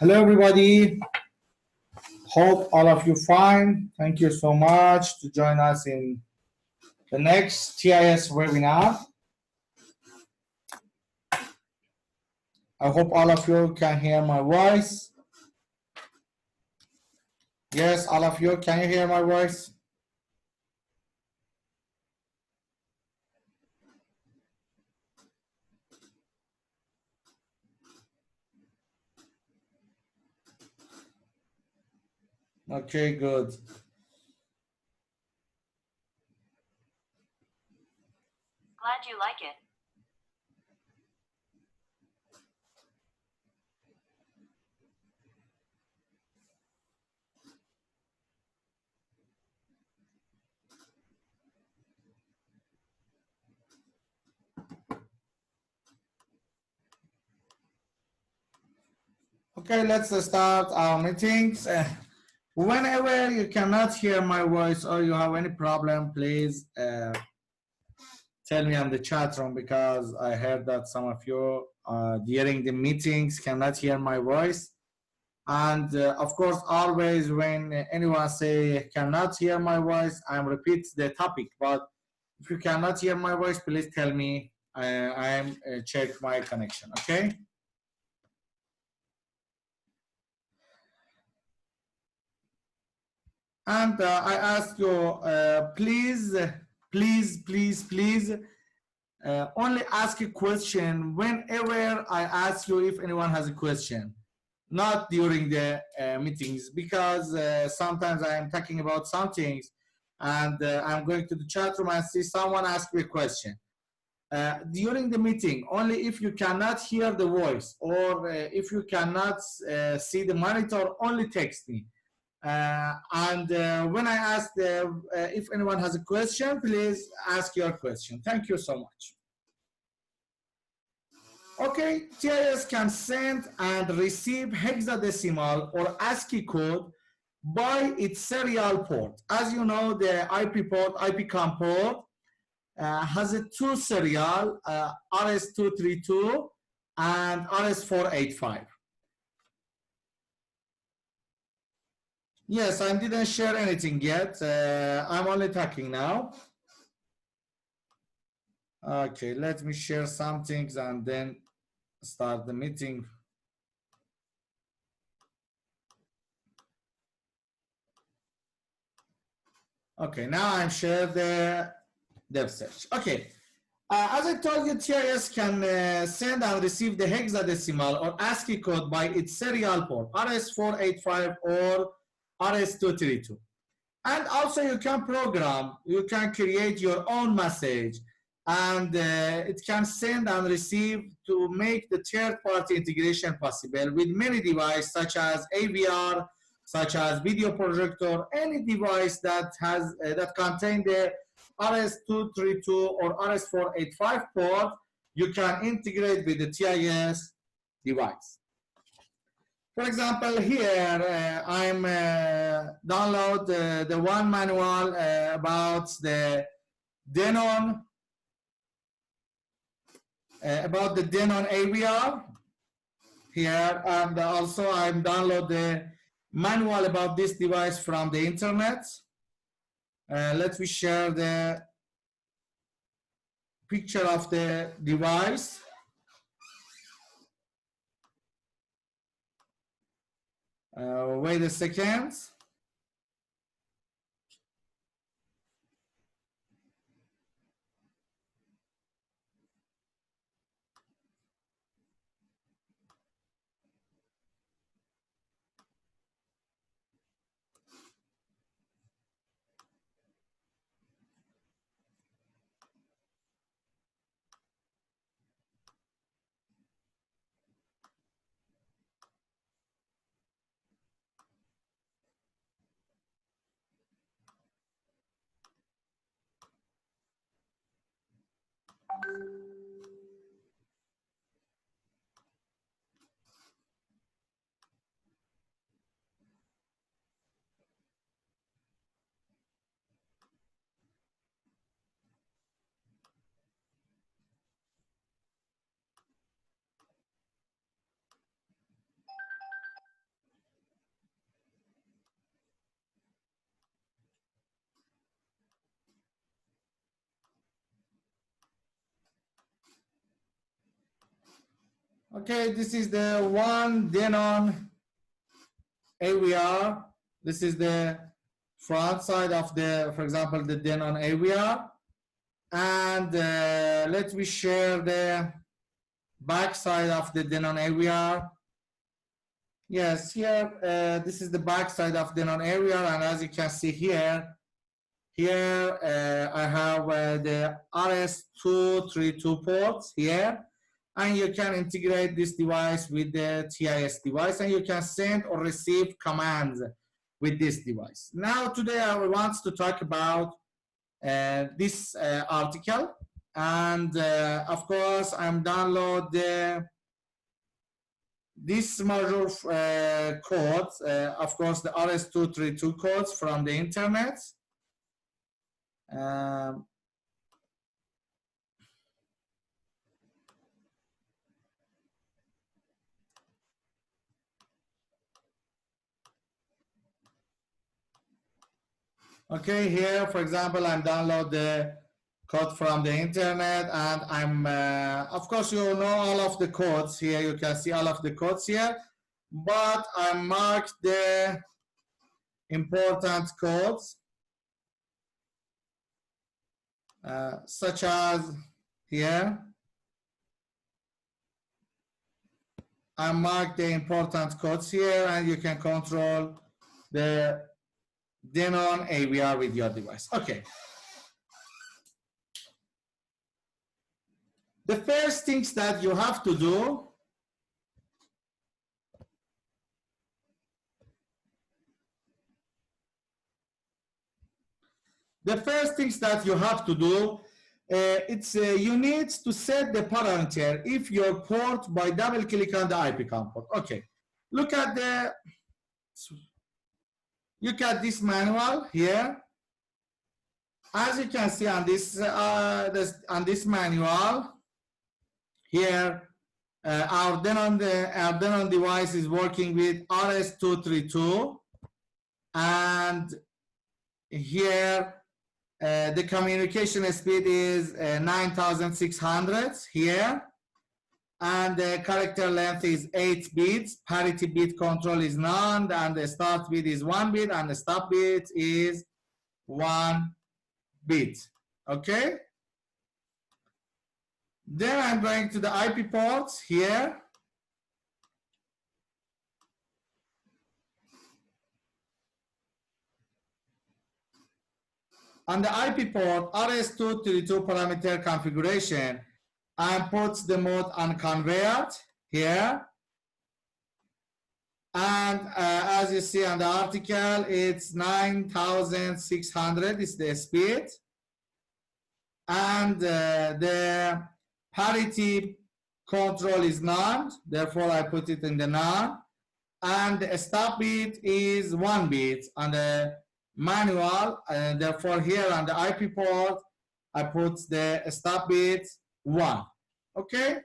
Hello, everybody. Hope all of you fine. Thank you so much to join us in the next TIS webinar. I hope all of you can hear my voice. Yes, all of you, can you hear my voice? Okay, good. Glad you like it. Okay, let's start our meetings. Whenever you cannot hear my voice or you have any problem, please tell me on the chat room, because I heard that some of you during the meetings cannot hear my voice. And of course, always when anyone say cannot hear my voice, I repeat the topic. But if you cannot hear my voice, please tell me. I check my connection. Okay. And I ask you, please, only ask a question whenever I ask you if anyone has a question, not during the meetings, because sometimes I am talking about some things and I'm going to the chat room and see someone ask me a question. During the meeting, only if you cannot hear the voice or if you cannot see the monitor, only text me. When I ask if anyone has a question, please ask your question. Thank you so much. Okay, TIS can send and receive hexadecimal or ASCII code by its serial port. As you know, the IP port, IPCOM port, has a two serial, Rs232 and RS485. Yes, I didn't share anything yet. I'm only talking now. Okay, let me share some things and then start the meeting. Okay, now I'm share the dev search. Okay, as I told you, TIS can send and receive the hexadecimal or ASCII code by its serial port, RS485 or Rs232. And also you can program, you can create your own message, and it can send and receive to make the third-party integration possible with many devices such as AVR, such as video projector, any device that has that contain the RS232 or RS485 port, you can integrate with the TIS device. For example, here I'm download the one manual about the Denon AVR here, and also I'm download the manual about this device from the internet. Let me share the picture of the device. Wait a second. Okay, this is the one Denon AVR. This is the front side of the, for example, the Denon AVR. And let me share the back side of the Denon AVR. Yes, here, this is the back side of Denon AVR. And as you can see here, I have the Rs232 ports here. And you can integrate this device with the TIS device, and you can send or receive commands with this device. Now, today I want to talk about this article, and of course, I'm download this module codes, of course, the Rs232 codes from the internet. Okay, here, for example, I'm download the code from the internet, and I'm, of course, you know all of the codes here. You can see all of the codes here, but I marked the important codes, such as here. I marked the important codes here, and you can control the Denon AVR with your device. Okay. The first things that you have to do, it's you need to set the parameter if your port by double click on the IP COM port. Okay, look at this manual here. As you can see on this manual here, our Denon device is working with Rs232, and here the communication speed is 9600 here, and the character length is 8 bits. Parity bit control is none, and the start bit is 1 bit, and the stop bit is 1 bit. Okay. Then I'm going to the IP ports here. On the IP port, Rs232 parameter configuration, I put the mode on convert here. And as you see on the article, it's 9600 is the speed. And the parity control is none, therefore I put it in the none. And the stop bit is 1 bit on the manual, and therefore here on the IP port, I put the stop bit 1. Okay.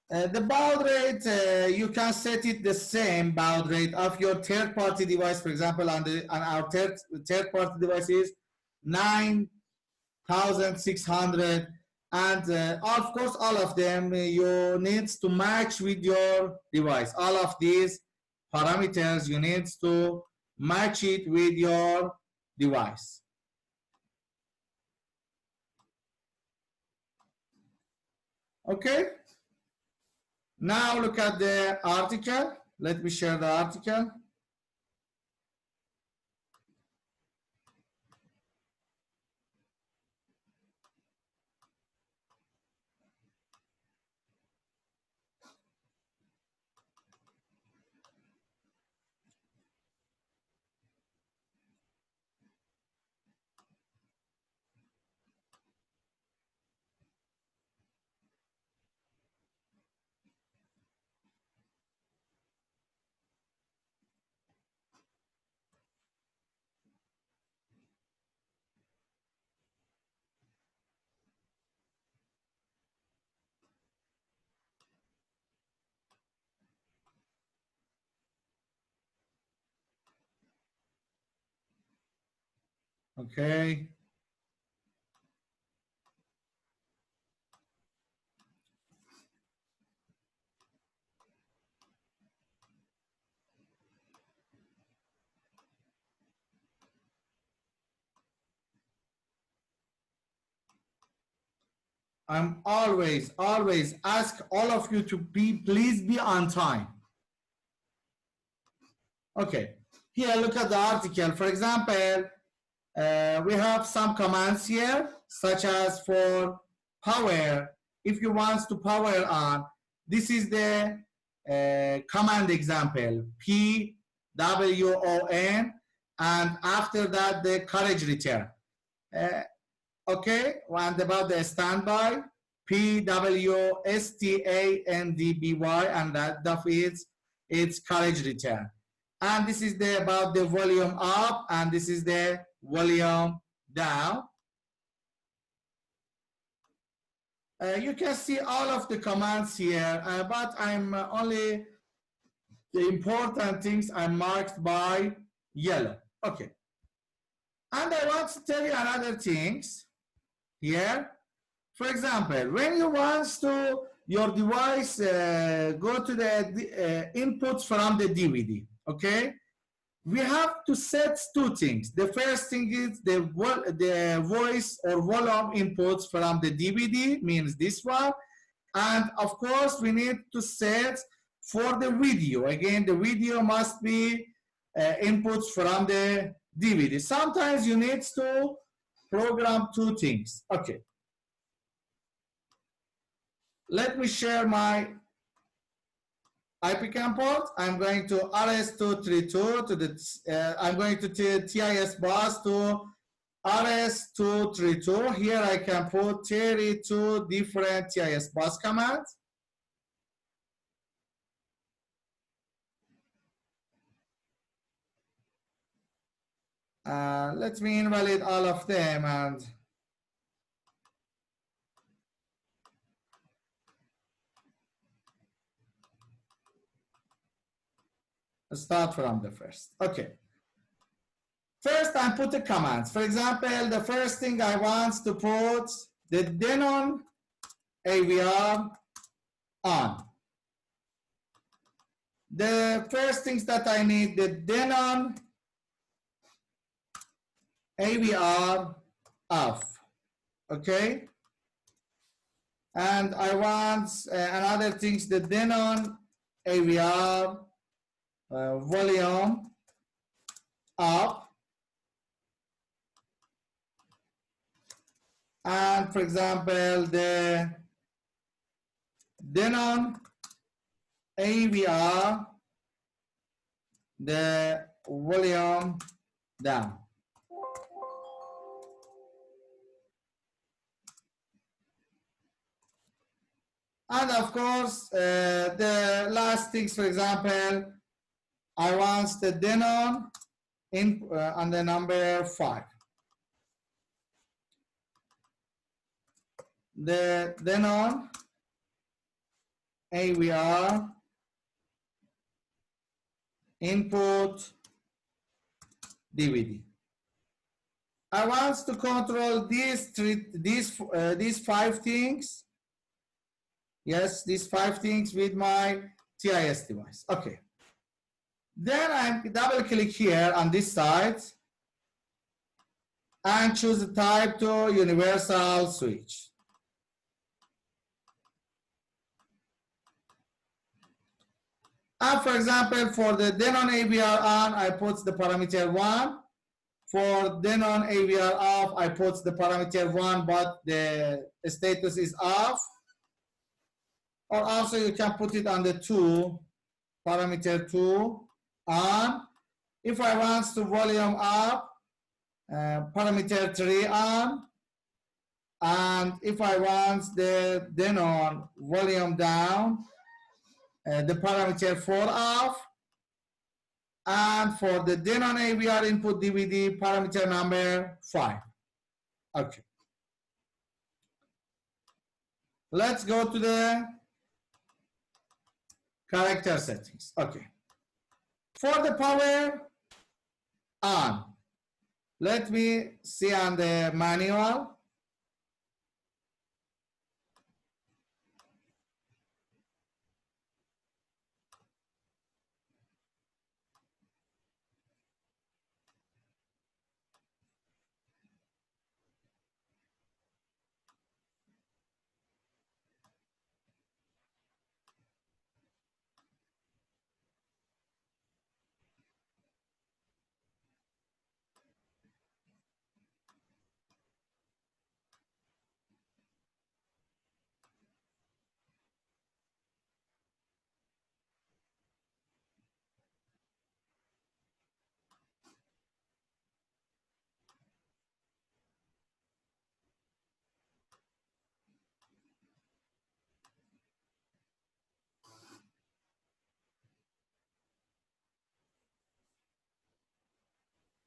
The baud rate, you can set it the same baud rate of your third-party device. For example, on our third-party devices, 9600, and of course, all of them you need to match with your device. All of these parameters you need to match it with your device. Okay. Now look at the article. Let me share the article. Okay. I'm always ask all of you to please be on time. Okay, here look at the article. For example, we have some commands here, such as for power. If you want to power on, this is the command example, PWON, and after that the carriage return. Okay, and about the standby, PWSTANDBY, and that is its carriage return. And this is the about the volume up, and this is the volume down. You can see all of the commands here, but I'm only the important things are marked by yellow. Okay. And I want to tell you another things here. For example, when you want to your device go to the inputs from the DVD, okay? We have to set two things. The first thing is the voice or volume inputs from the DVD, means this one. And of course, we need to set for the video. Again, the video must be inputs from the DVD. Sometimes you need to program two things. Okay. Let me share my IPCAM port. I'm going to Rs232 to the, I'm going to TIS bus to Rs232. Here I can put 32 different TIS bus commands. Let me invalidate all of them and start from the first. Okay. First, I put the commands. For example, the first thing I want to put the Denon AVR on. The first things that I need, the Denon AVR off. Okay. And I want another things, the Denon AVR volume up. And for example, the Denon AVR, the volume down. And of course, the last things, for example, I want the Denon in on the number 5. The Denon AVR input DVD. I want to control these 5 things. Yes, these 5 things with my TIS device. Okay. Then I double click here on this side and choose the type to universal switch. And for example, for the Denon AVR on, I put the parameter 1. For Denon AVR off, I put the parameter 1, but the status is off. Or also you can put it on the 2, parameter 2 on. If I want to volume up, parameter 3 on. And if I want the Denon volume down, the parameter 4 off. And for the Denon AVR input DVD, parameter number 5. Okay. Let's go to the character settings. Okay. For the power on, Let me see on the manual.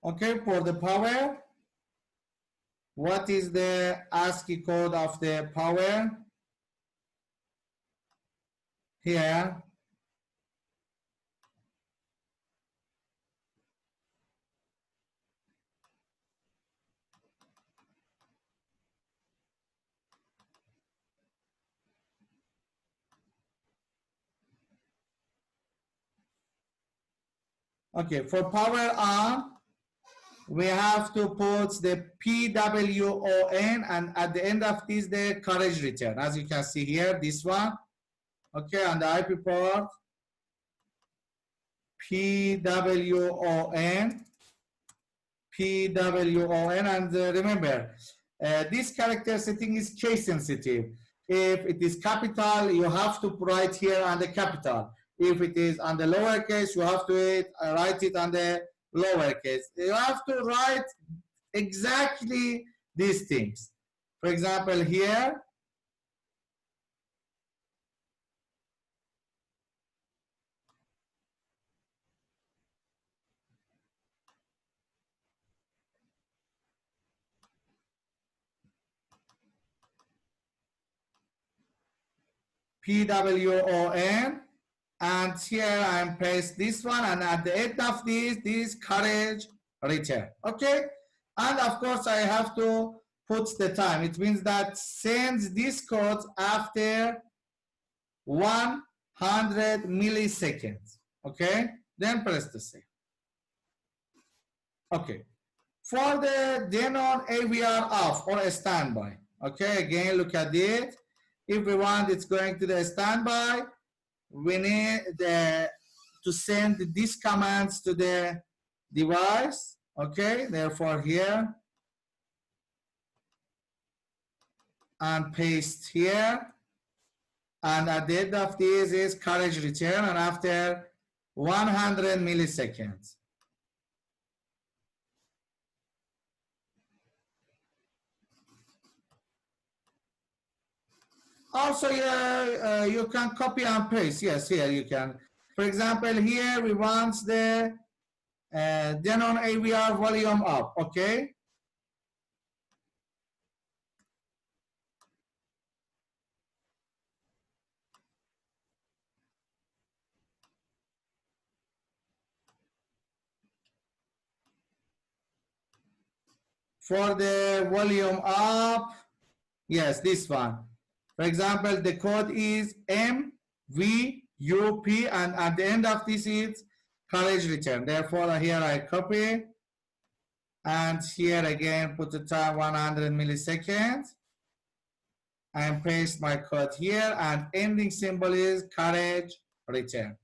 Okay, for the power, what is the ASCII code of the power? Here. Okay, for power on, we have to put the PWON, and at the end of this, the carriage return. As you can see here, this one. Okay, on the IP port, PWON, and remember, this character setting is case sensitive. If it is capital, you have to write here on the capital. If it is on the lowercase, you have to write it on the lowercase. You have to write exactly these things. For example, here, PWON, and here I'm paste this one, and at the end of this carriage return. Okay, and of course I have to put the time. It means that sends this code after 100 milliseconds. Okay, then press the save. Okay, for the Denon AVR off or a standby. Okay, again look at it. If we want it's going to the standby, we need to send these commands to the device. Okay, therefore here and paste here, and at the end of this is carriage return, and after 100 milliseconds. Also, you can copy and paste. Yes, here you can. For example, here we want the Denon AVR volume up. Okay. For the volume up, yes, this one. For example, the code is MVUP, and at the end of this is carriage return. Therefore, here I copy, and here again put the time 100 milliseconds, and paste my code here, and ending symbol is carriage return.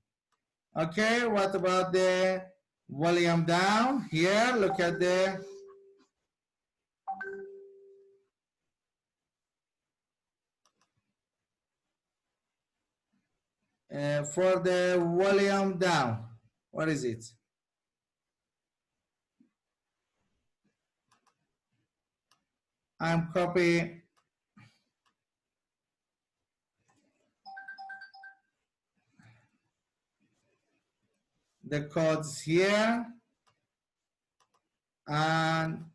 Okay, what about the volume down? Here, look at the for the volume down. What is it? I'm copying the codes here and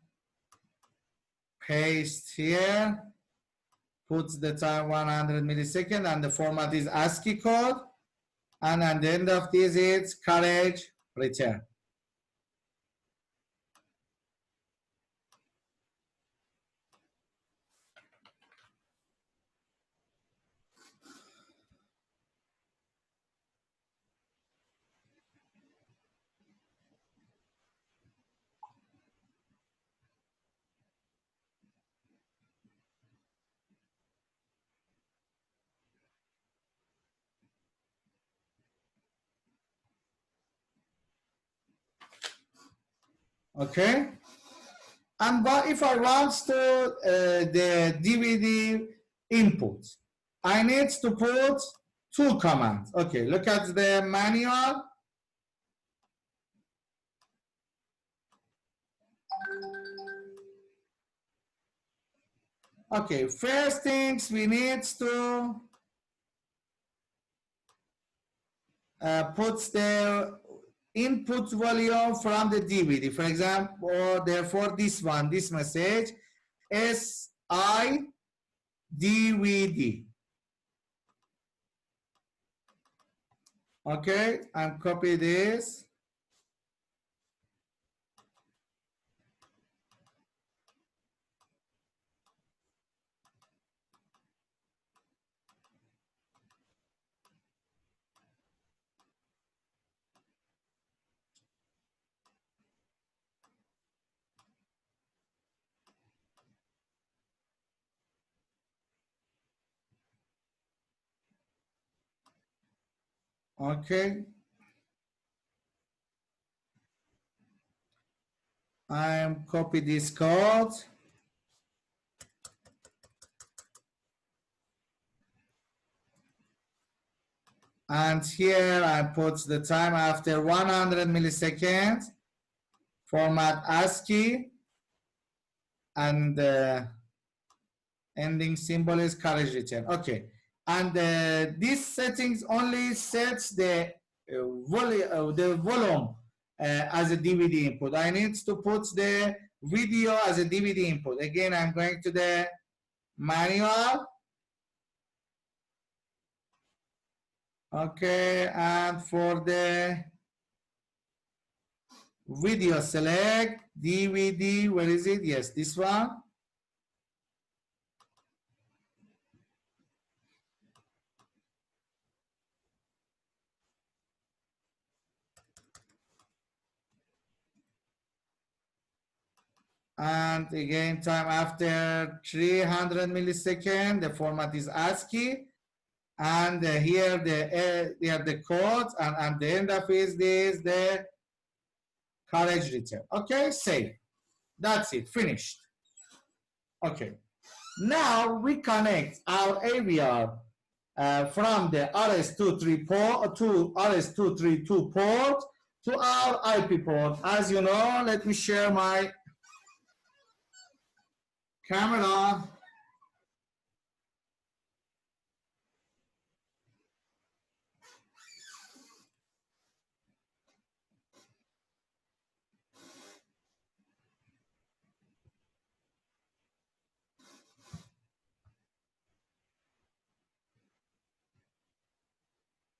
paste here, puts the time 100 milliseconds, and the format is ASCII code, and at the end of this it's carriage return. Okay. And but if I want to the DVD input, I need to put two commands. Okay, look at the manual. Okay, first things we need to put the input volume from the DVD. For example, or therefore this one, this message, SI-DVD. Okay, and copy this. Okay, I'm copy this code. And here I put the time after 100 milliseconds, format ASCII, and ending symbol is carriage return. Okay, and these settings only sets the volume as a DVD input. I need to put the video as a DVD input. Again, I'm going to the manual. Okay, and for the video select DVD, where is it? Yes, this one. And again, time after 300 milliseconds, the format is ASCII. And here the code, and the end of is this, the carriage return. Okay, save. That's it, finished. Okay, now we connect our AVR from the RS232 port to our IP port. As you know, let me share my camera.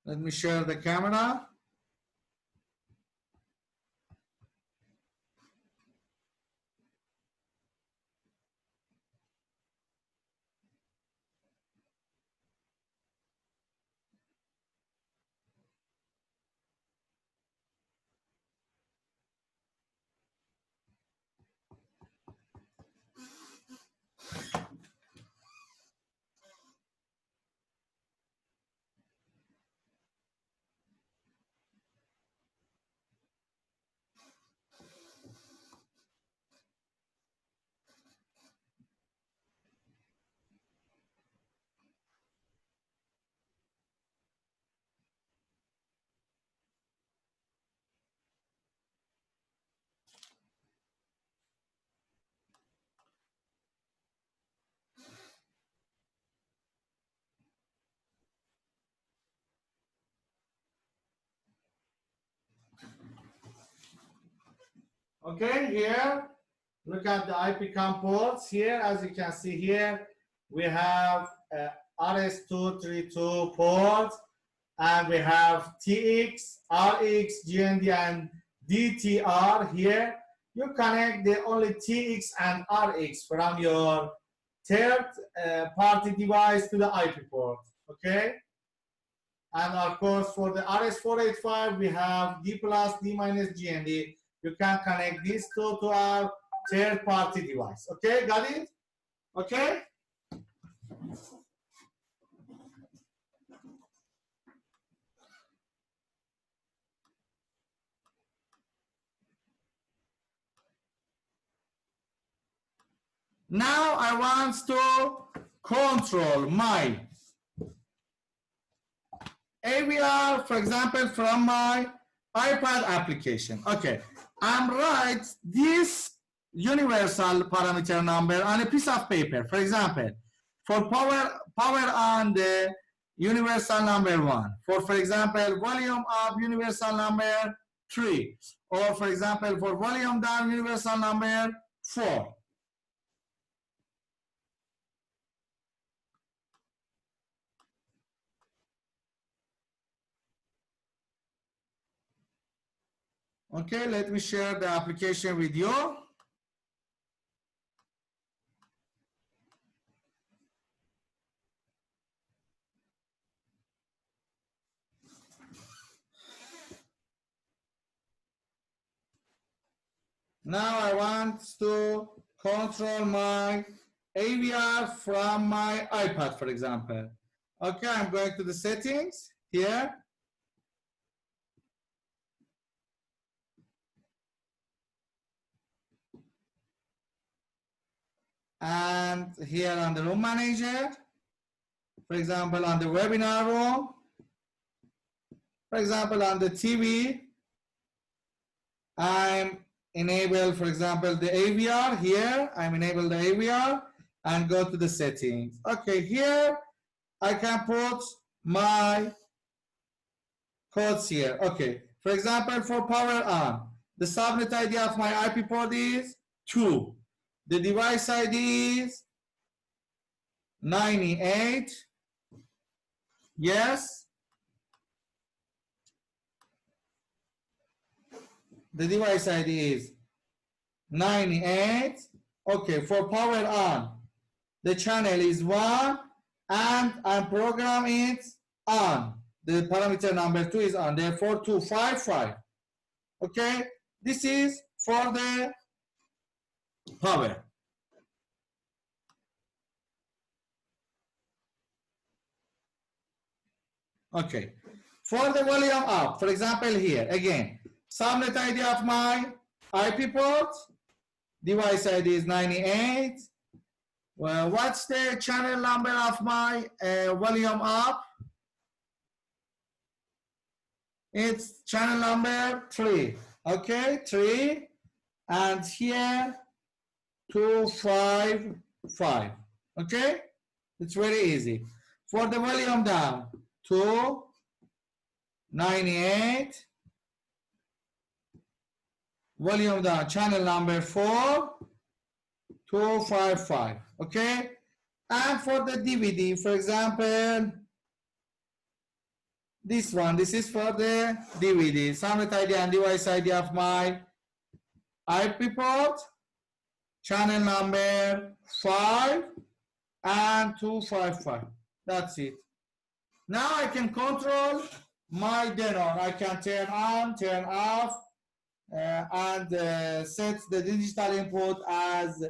Let me share the camera. Okay, here, look at the IPCOM ports. Here, as you can see here, we have RS232 ports, and we have TX, RX, GND, and DTR here. You connect the only TX and RX from your third party device to the IP port, okay? And of course, for the RS485, we have D plus, D minus, GND. You can connect these two to our third party device. Okay, got it? Okay? Now I want to control my AVR, for example, from my iPad application. Okay, I'm write this universal parameter number on a piece of paper. For example, for power on the universal number 1. For example, volume up universal number 3. Or for example, for volume down universal number 4. Okay, let me share the application with you. Now I want to control my AVR from my iPad, for example. Okay, I'm going to the settings here. And here on the room manager, for example, on the webinar room, for example, on the TV, I'm enable, for example, the AVR here. I'm enable the AVR and go to the settings. Okay, here I can put my codes here. Okay, for example, for power on, the subnet ID of my IP port is 2. The device ID is 98. Yes. The device ID is 98. Okay, for power on, the channel is 1 and I'm programming it on. The parameter number 2 is on, therefore 255. Okay, this is for the power. Okay, for the volume up, for example, here again, subnet ID of my IP port, device ID is 98. Well, what's the channel number of my volume up? It's channel number 3. Okay, 3, and here 255. Okay, it's very easy. For the volume down, 298. Volume down, channel number 4, 255. Okay, and for the DVD, for example, this one, this is for the DVD, subnet ID and device ID of my IP port, channel number 5 and 255. That's it. Now I can control my DNR. I can turn on, turn off, and set the digital input as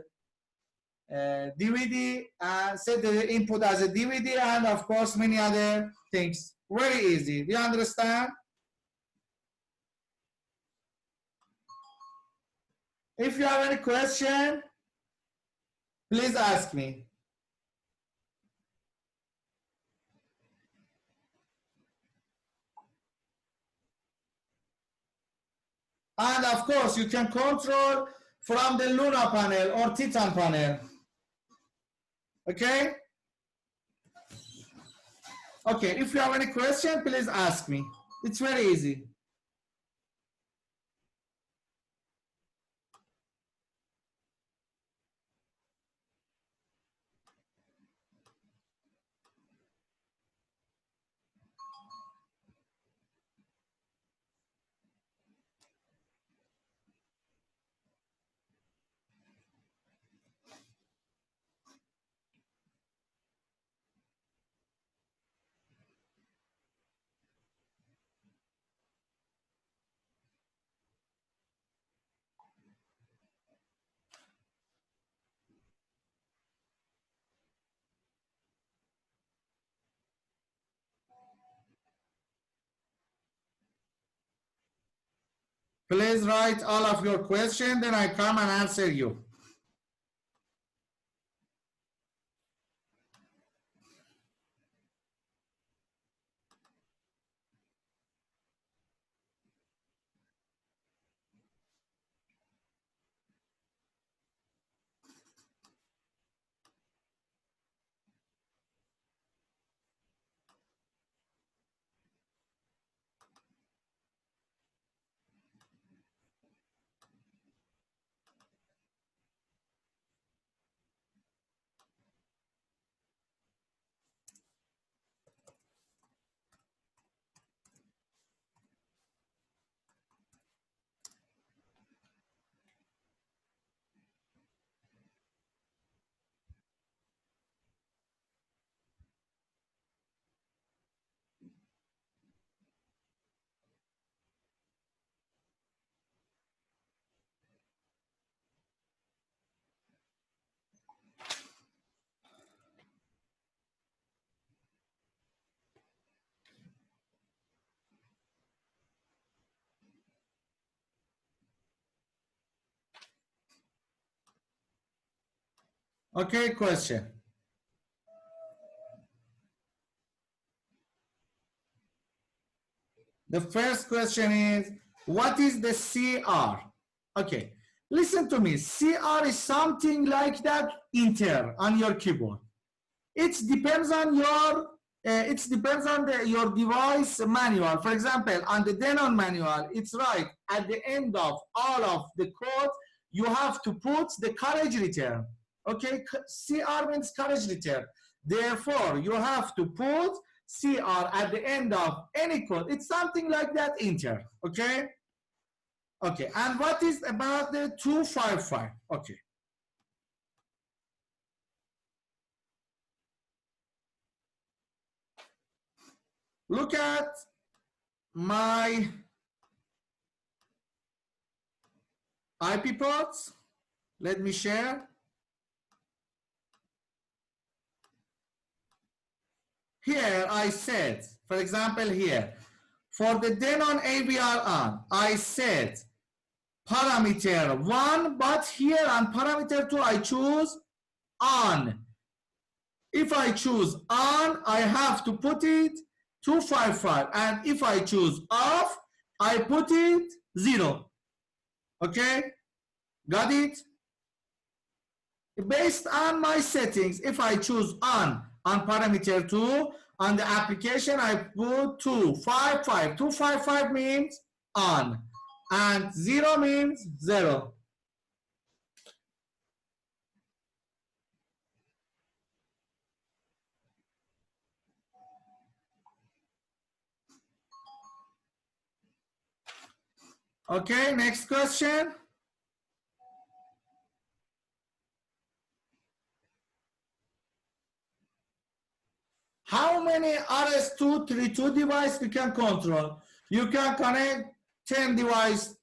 DVD, set the input as a DVD, and of course many other things. Very easy. Do you understand? If you have any question, please ask me. And of course, you can control from the Luna panel or Titan panel. Okay? Okay, if you have any question, please ask me. It's very easy. Please write all of your questions, then I come and answer you. Okay, question. The first question is, what is the CR? Okay, listen to me. CR is something like that enter on your keyboard. It depends on your your device manual. For example, on the Denon manual, it's right at the end of all of the code, you have to put the carriage return. Okay, CR means carriage return. Therefore, you have to put CR at the end of any code. It's something like that enter. Okay. Okay. And what is about the 255? Okay. Look at my IP ports. Let me share. Here I said, for example, here, for the Denon AVR on, I said parameter 1, but here on parameter 2, I choose on. If I choose on, I have to put it 255, and if I choose off, I put it 0. Okay, got it? Based on my settings, if I choose on parameter 2, on the application I put 255. 255 means on, and 0 means 0. Okay, next question. How many Rs232 devices you can control? You can connect 10 devices,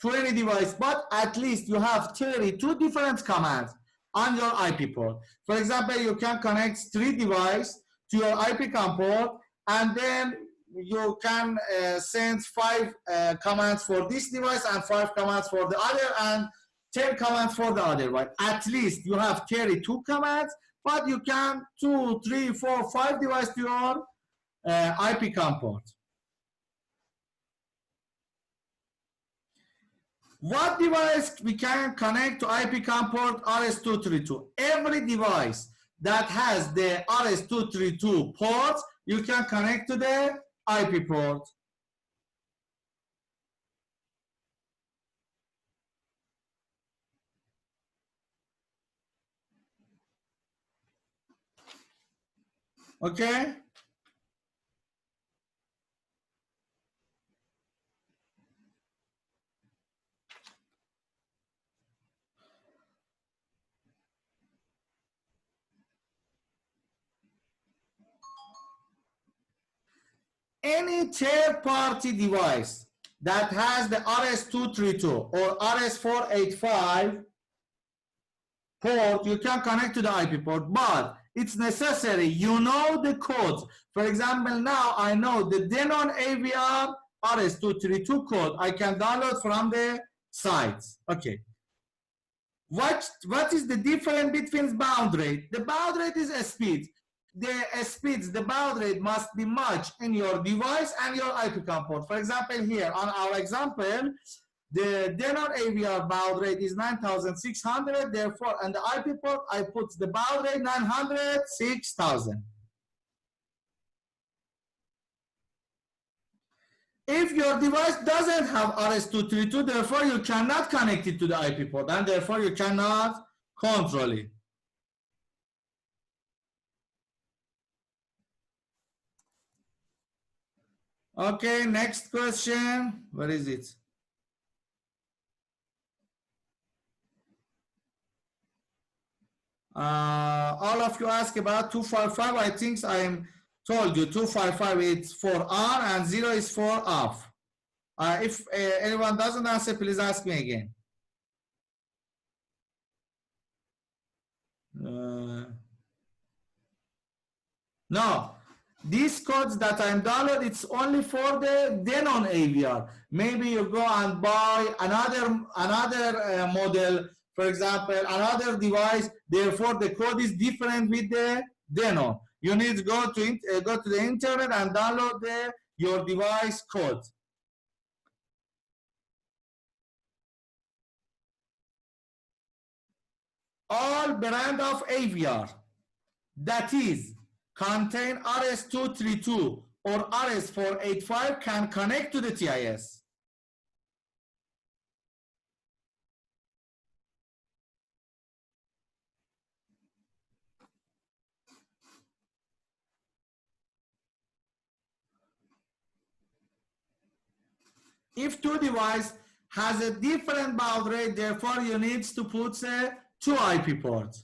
20 devices, but at least you have 32 different commands on your IP port. For example, you can connect 3 devices to your IP COM port, and then you can send 5 commands for this device and 5 commands for the other, and 10 commands for the other one. At least you have 32 commands, but you can 2, 3, 4, 5 devices to your IP COM port. What device we can connect to IP COM port RS232? Every device that has the RS232 ports, you can connect to the IP port. Okay? Any third-party device that has the RS232 or RS485 port, you can connect to the IP port, but it's necessary you know the codes. For example, now I know the Denon AVR RS232 code. I can download from the sites. Okay. What is the difference between bound rate? The bound rate is a speed. The bound rate must be matched in your device and your IP COM port. For example, here on our example, the Denon AVR baud rate is 9,600. Therefore, on the IP port, I put the baud rate 900, 6,000. If your device doesn't have RS232, therefore you cannot connect it to the IP port, and therefore you cannot control it. Okay, next question. Where is it? All of you ask about 255. I think I told you 255 is for on and 0 is for off. If anyone doesn't answer, please ask me again. No, these codes that I'm downloading, it's only for the Denon AVR. Maybe you go and buy another model for example, another device, therefore the code is different with the Denon. You need to go to the internet and download your device code. All brand of AVR that is contain Rs232 or Rs485 can connect to the TIS. If two device has a different baud rate, therefore you need to put two IP ports.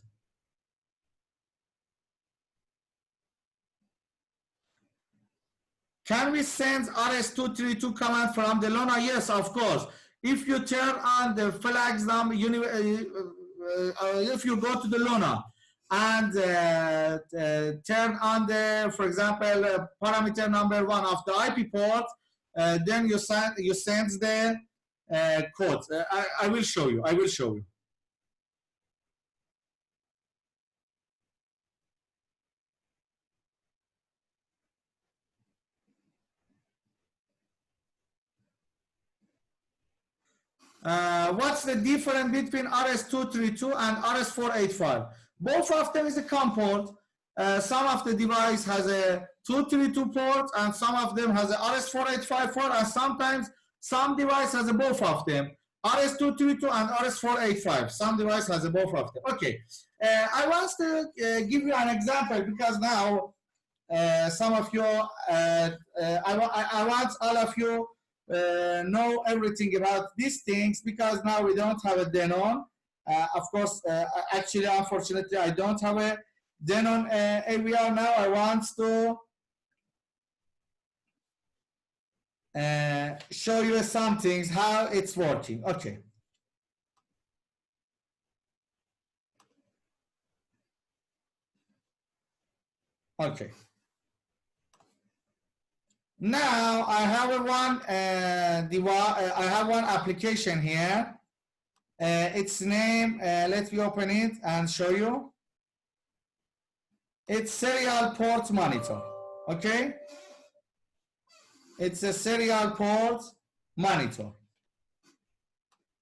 Can we send Rs232 command from the LONA? Yes, of course. If you turn on the flags number, if you go to the LONA and turn on the, for example, parameter number 1 of the IP port, then you send the code. I will show you. I will show you. What's the difference between Rs232 and Rs485? Both of them is a COM port. Some of the device has a 232 port and some of them has a Rs485 port, and sometimes some device has a both of them. Rs232 and Rs485. Some device has a both of them. Okay. I want to give you an example because now some of you, I want all of you know everything about these things because now we don't have a Denon. Of course, actually, unfortunately, I don't have a Denon AVR now. I want to show you some things, how it's working. Okay. Okay. Now I have one application here. Its name, let me open it and show you. It's serial port monitor. Okay. It's a serial port monitor.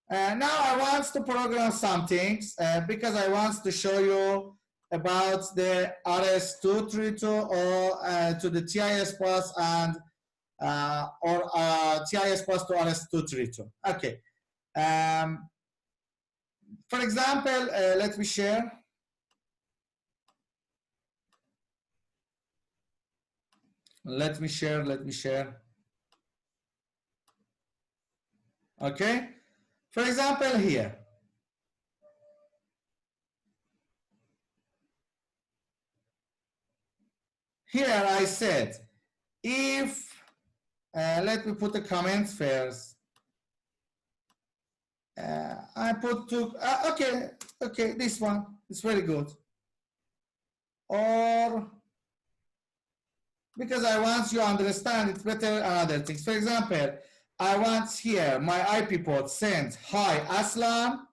Now I want to program some things because I want to show you about the Rs232 or to the TIS bus and TIS bus to Rs232. Okay. For example, let me share. Let me share. Okay. For example, here. Here I said, if, let me put the comments first. I put two, okay, this one is very good. Or, because I want you to understand it's better other things. For example, I want here my IP port send hi Aslan,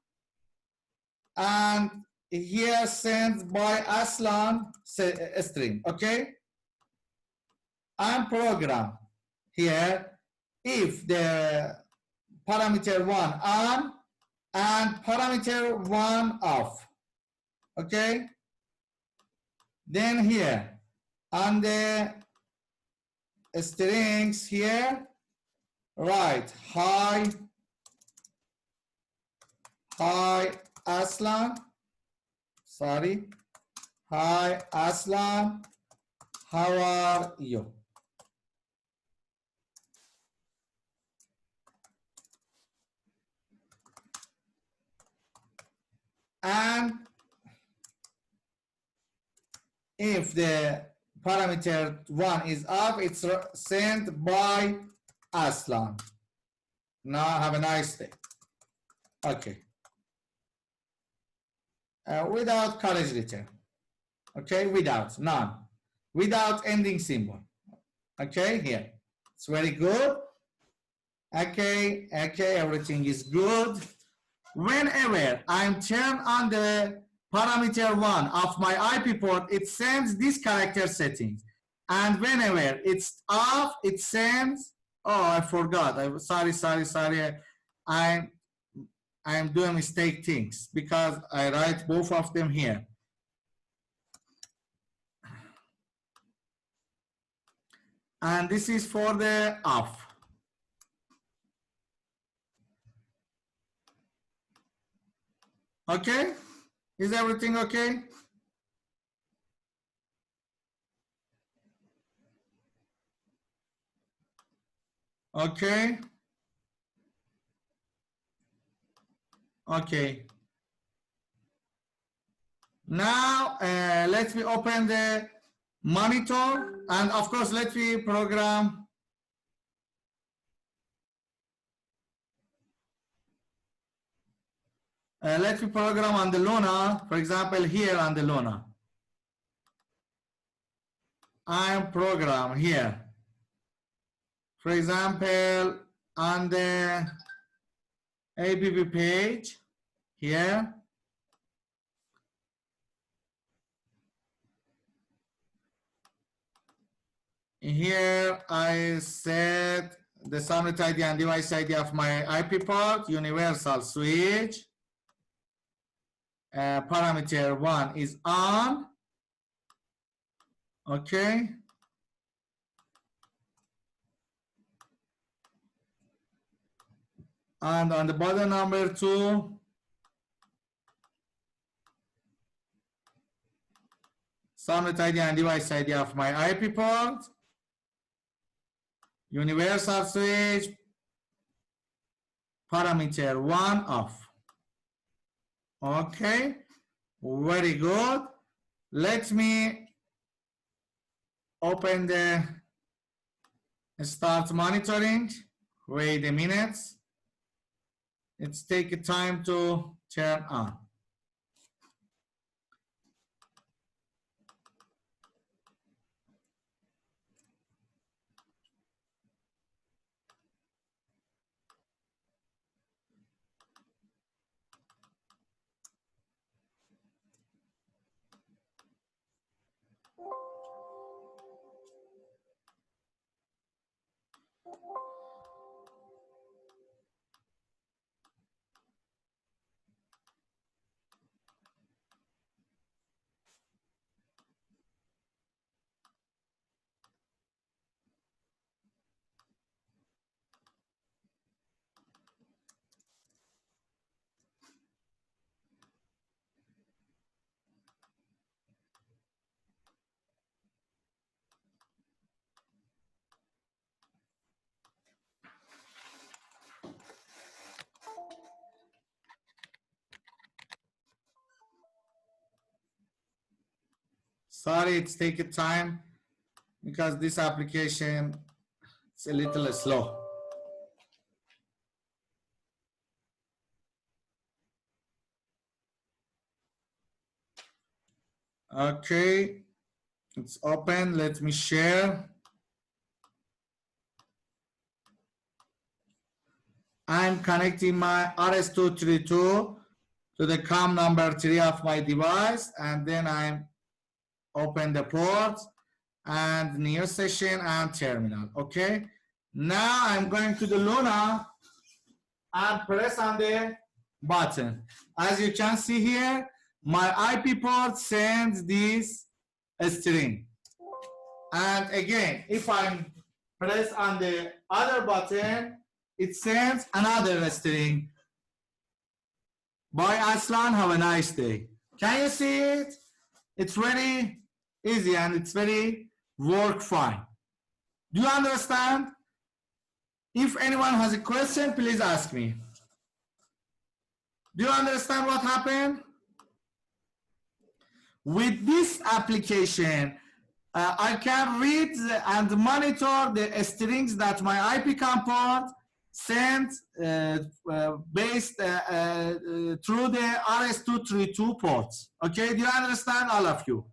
and here send by Aslan string, okay? And program here if the parameter 1 on and parameter 1 off, okay? Then here on the strings here, right, hi Aslan, sorry, hi Aslan, how are you? And if the parameter 1 is off, it's sent by Aslan. Now have a nice day. Okay. Without college return. Okay, without, none. Without ending symbol. Okay, here. It's very good. Okay, everything is good. whenever I'm turned on the parameter 1 of my IP port, it sends this character settings. And whenever it's off, it sends, oh, I forgot. Sorry. I'm doing mistake things because I write both of them here. And this is for the off. Okay? Is everything okay? Okay. Okay. Now let me open the monitor, and of course let me program. Let me program on the Luna, for example, here on the Luna. I'm program here. For example, on the APP page here. Here I set the subnet ID and device ID of my IP port, universal switch. Parameter 1 is on. Okay. And on the button number 2, subnet ID and device ID of my IP port, universal switch, parameter 1 off. Okay, very good. Let me open the start monitoring. Wait a minute. It's take time to turn on. Sorry, it's taking time because this application is a little slow. Okay, it's open. Let me share. I'm connecting my Rs232 to the COM number 3 of my device, and then I'm open the port and new session and terminal. Okay, now I'm going to the Luna and press on the button. As you can see here, my IP port sends this string. And again, if I press on the other button, it sends another string. Bye, Aslan. Have a nice day. Can you see it? It's very easy and it's very work fine. Do you understand? If anyone has a question, please ask me. Do you understand what happened? With this application, I can read and monitor the strings that my IP COM port sent based through the Rs232 ports. Okay, do you understand, all of you?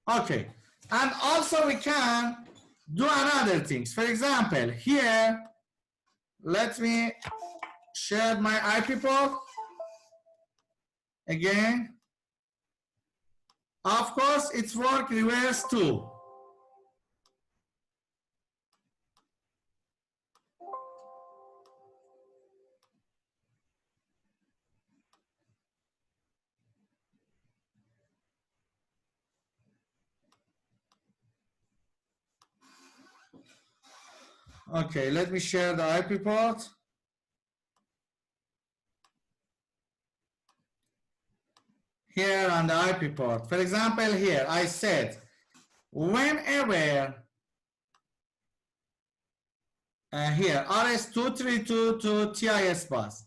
Okay, and also we can do another things. For example, here, let me share my IP port again. Of course, it's work reverse too. Okay, let me share the IP port. Here on the IP port. For example, here I said, whenever here Rs232 to TIS bus,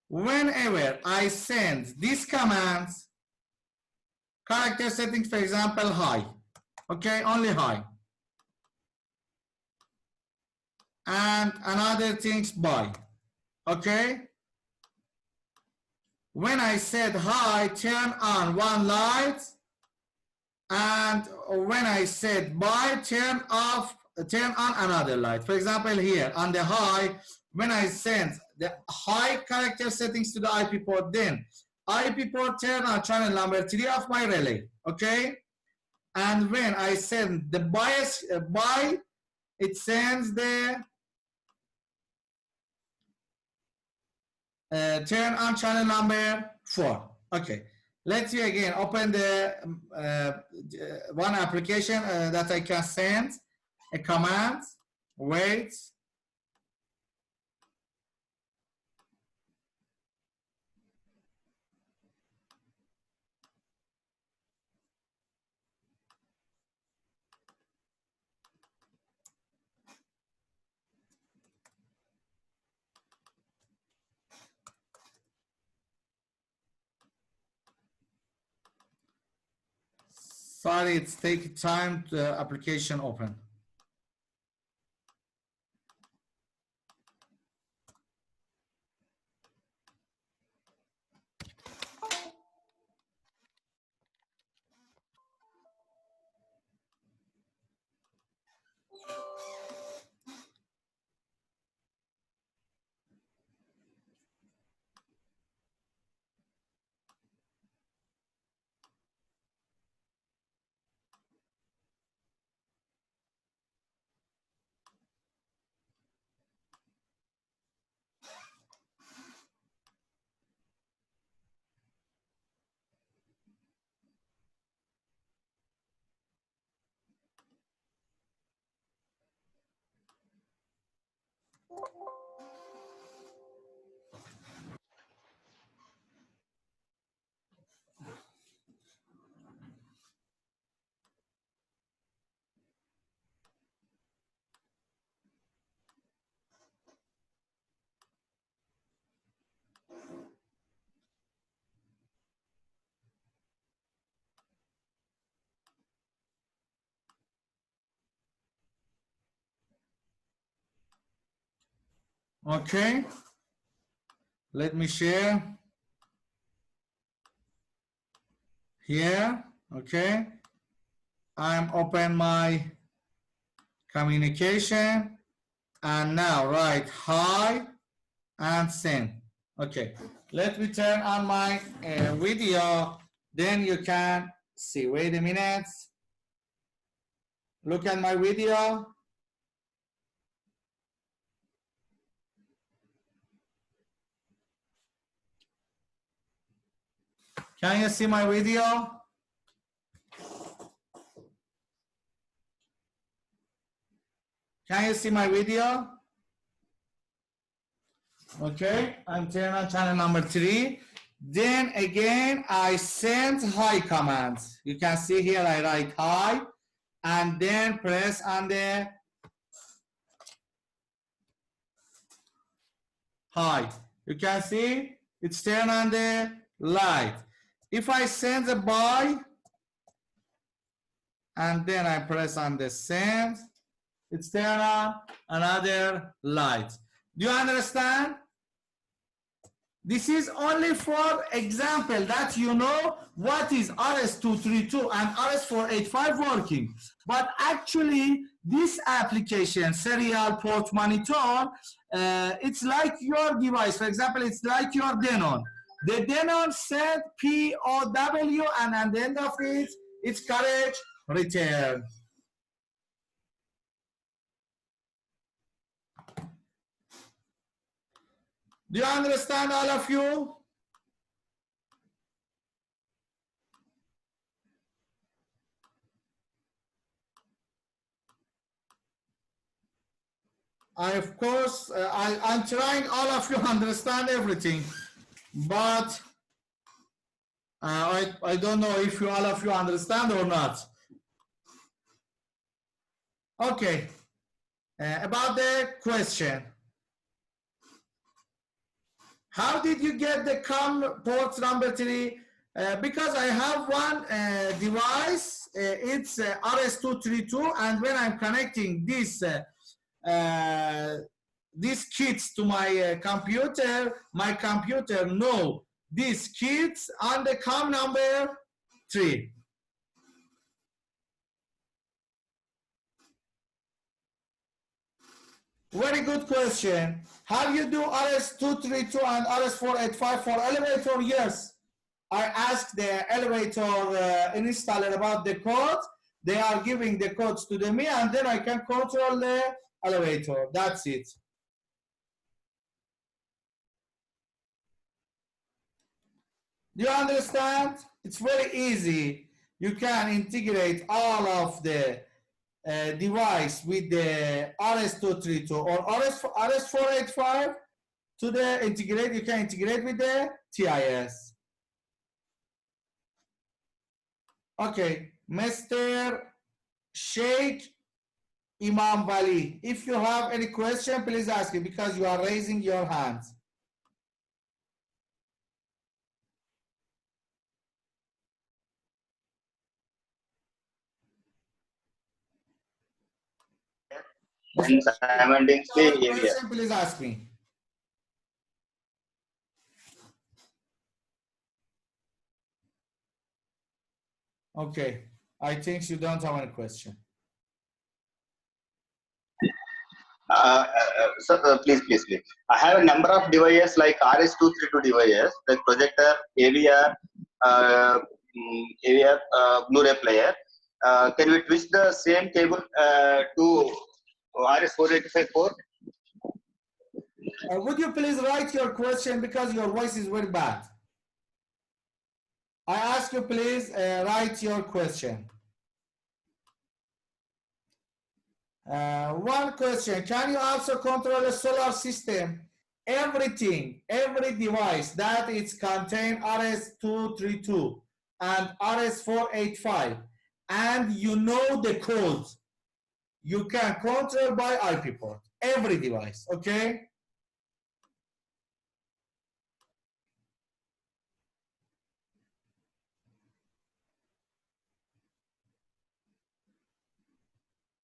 whenever I send these commands, character settings, for example, high, okay, only high, and another things by, okay. When I said high, turn on one light, and when I said by, turn on another light. For example, here on the high, when I send the high character settings to the IP port, then IP port turn on channel number 3 of my relay, okay. And when I send the bias by, it sends the turn on channel number 4. Okay, let's see again. Open the one application that I can send a command. Wait. Sorry, it's taking time to application open. Okay, let me share here. Okay, I'm open my communication, and now write hi and send. Okay, let me turn on my video, then you can see. Wait a minute. Look at my video. Can you see my video? Can you see my video? Okay, I'm turning on channel number 3. Then again, I send hi commands. You can see here I write hi, and then press on the hi. You can see it's turned on the light. If I send the by, and then I press on the send, it's turned on another light. Do you understand? This is only for example that you know what is RS232 and RS485 working. But actually, this application, serial port monitor, it's like your device. For example, it's like your Denon. The Denon said POW, and at the end of it, it's carriage return. Do you understand, all of you? Of course, I'm trying all of you understand everything, but I don't know if you all of you understand or not. Okay, about the question. How did you get the COM port number 3? Because I have one device, it's RS232, and when I'm connecting this these kits to my computer know these kits on the COM number 3. Very good question. Have you do RS232 and RS485 for elevator? Yes. I asked the elevator installer about the code. They are giving the codes to me, and then I can control the elevator. That's it. Do you understand? It's very easy. You can integrate all of the device with the RS232 or RS485 to the integrate. You can integrate with the TIS. Okay, Mr. Sheikh Imam Bali, if you have any question, please ask me because you are raising your hands. And simultaneously area. Please ask me. Okay, I think you don't have any question. Please. I have a number of devices like RS232 devices, like projector, AVR, Blu-ray player. Can we twist the same cable to RS485 port? Would you please write your question because your voice is very bad? I ask you please write your question. One question, can you also control a solar system? Everything, every device that is contain RS232 and RS485, and you know the codes, you can control by IP port, every device, okay?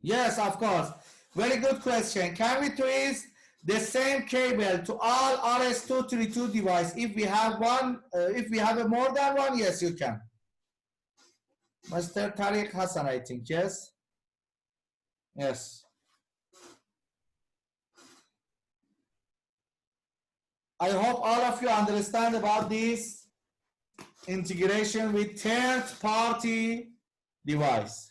Yes, of course. Very good question. Can we twist the same cable to all RS232 device? If we have one, if we have more than one, yes, you can. Mr. Tariq Hassan, I think, yes? Yes. I hope all of you understand about this integration with third-party device.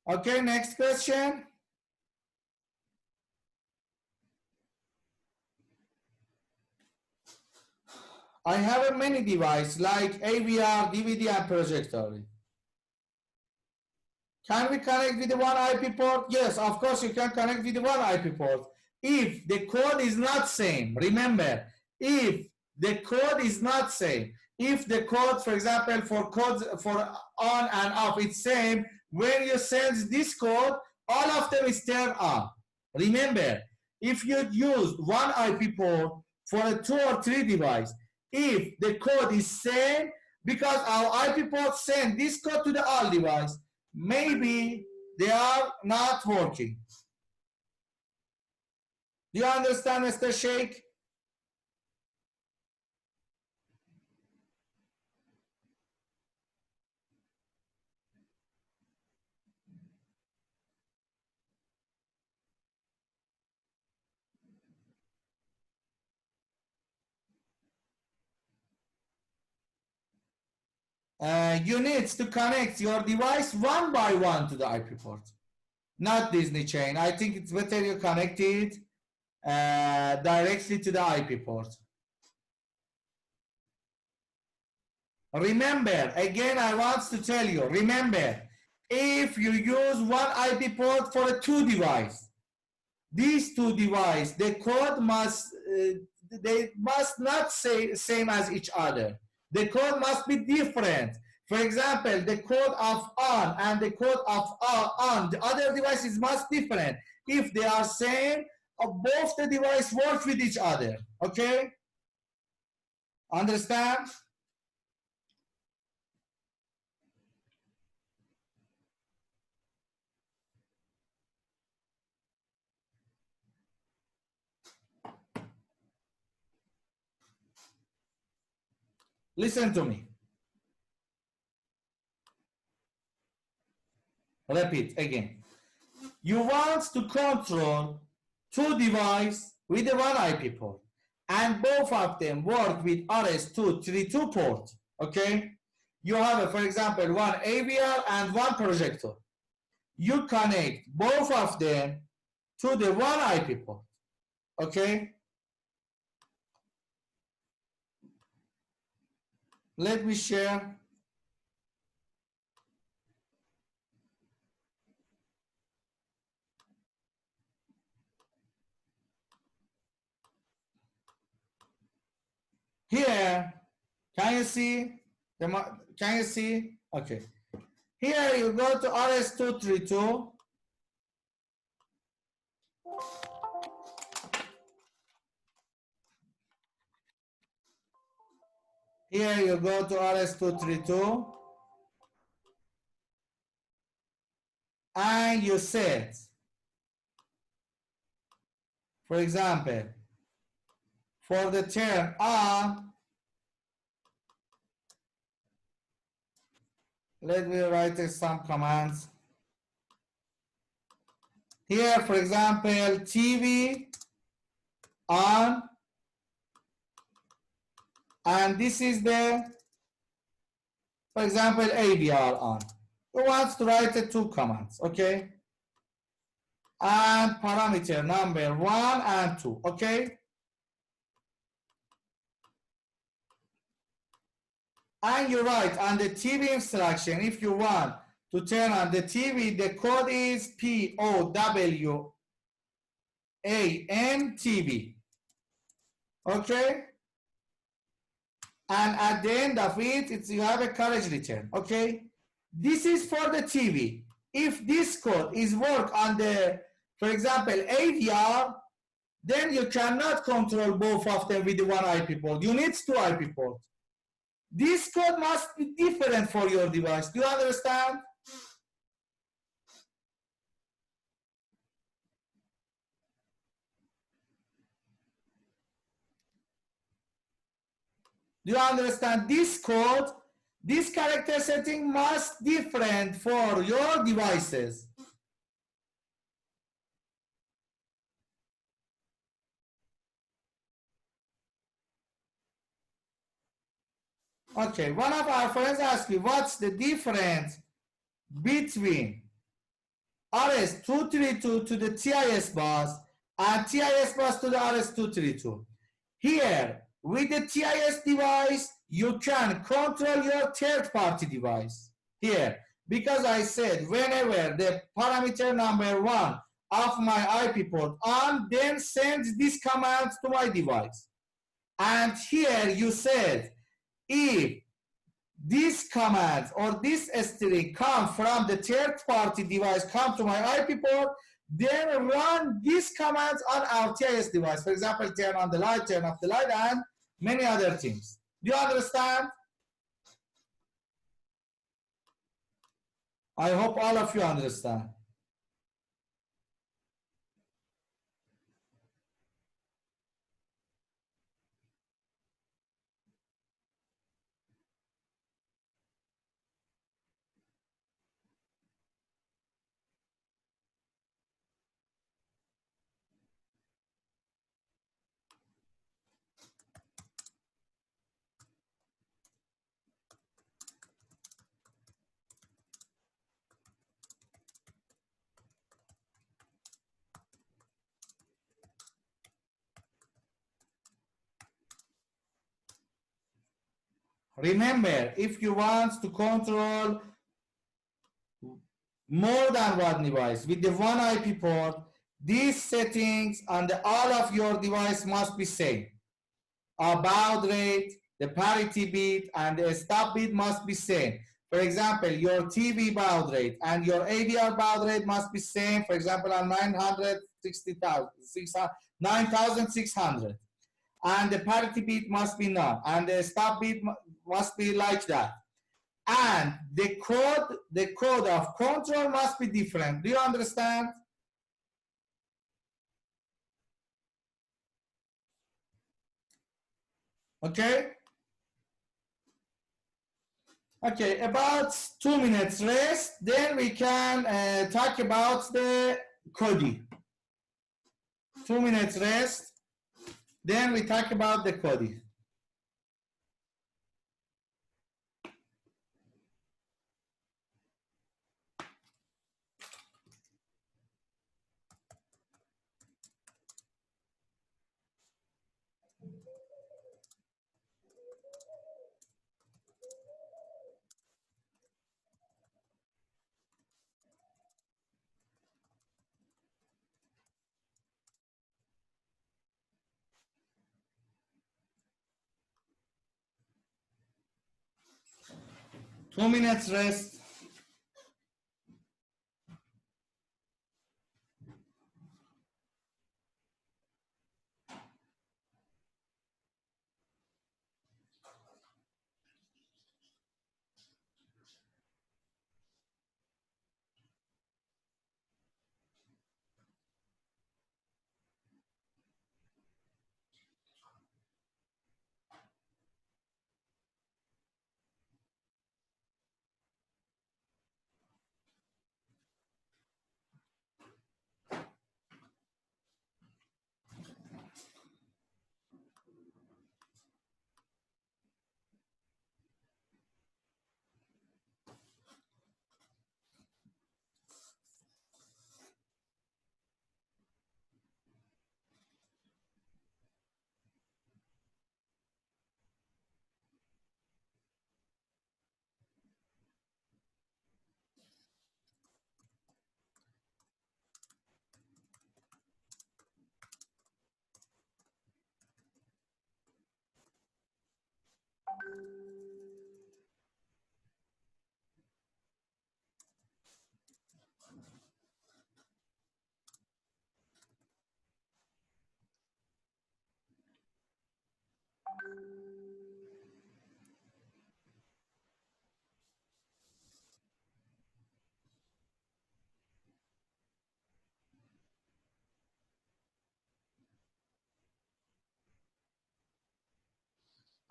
Okay, next question. I have a many device like AVR, DVD, and projector. Can we connect with the one IP port? Yes, of course you can connect with the one IP port. If the code is not same, remember, if the code is not same, if the code, for example, for codes for on and off, it's same, when you send this code, all of them is turned on. Remember, if you use one IP port for a 2 or 3 device, if the code is same, because our IP port send this code to the all device, maybe they are not working. Do you understand, Mr. Sheikh? you need to connect your device one by one to the IP port, not Disney chain. I think it's better you connect it directly to the IP port. Remember, again, I want to tell you, remember, if you use one IP port for a two device, these two devices, the code must, they must not say same as each other. The code must be different. For example, the code of on and the code of on the other devices must different. If they are same, both the devices work with each other. Okay? Understand? Listen to me. Repeat again. You want to control two devices with the one IP port, and both of them work with RS232 port. Okay? You have, for example, one AVR and one projector. You connect both of them to the one IP port. Okay? Let me share. Here, can you see? Can you see? Okay. Here you go to RS232. Here you go to RS232. And you set, for example, for the turn on, let me write some commands. Here, for example, TV on, and this is the, for example, AVR on. You want to write the two commands, okay? And parameter number 1 and 2, okay? And you write on the TV instruction, if you want to turn on the TV, the code is POWAN TV. Okay? And at the end of it, you have a carriage return. Okay? This is for the TV. If this code is work on the, for example, AVR, then you cannot control both of them with the one IP port. You need two IP ports. This code must be different for your device. Do you understand? Do you understand? This code, this character setting must different for your devices. Okay, one of our friends asked me, what's the difference between RS232 to the TIS bus and TIS bus to the RS232? Here, with the TIS device, you can control your third-party device. Here, because I said whenever the parameter number 1 of my IP port on, then sends this command to my device. And here you said, if this command or this string come from the third-party device, come to my IP port, then run these commands on our TIS device. For example, turn on the light, turn off the light, and many other things. Do you understand? I hope all of you understand. Remember, if you want to control more than one device with the one IP port, these settings on all of your device must be same. Our baud rate, the parity bit, and the stop bit must be same. For example, your TV baud rate and your ADR baud rate must be same. For example, on 9600, and the parity bit must be none, and the stop bit must be like that. And the code of control must be different. Do you understand? Okay. Okay, about 2 minutes rest, then we can talk about the coding. 2 minutes rest, then we talk about the coding. Two minutes rest.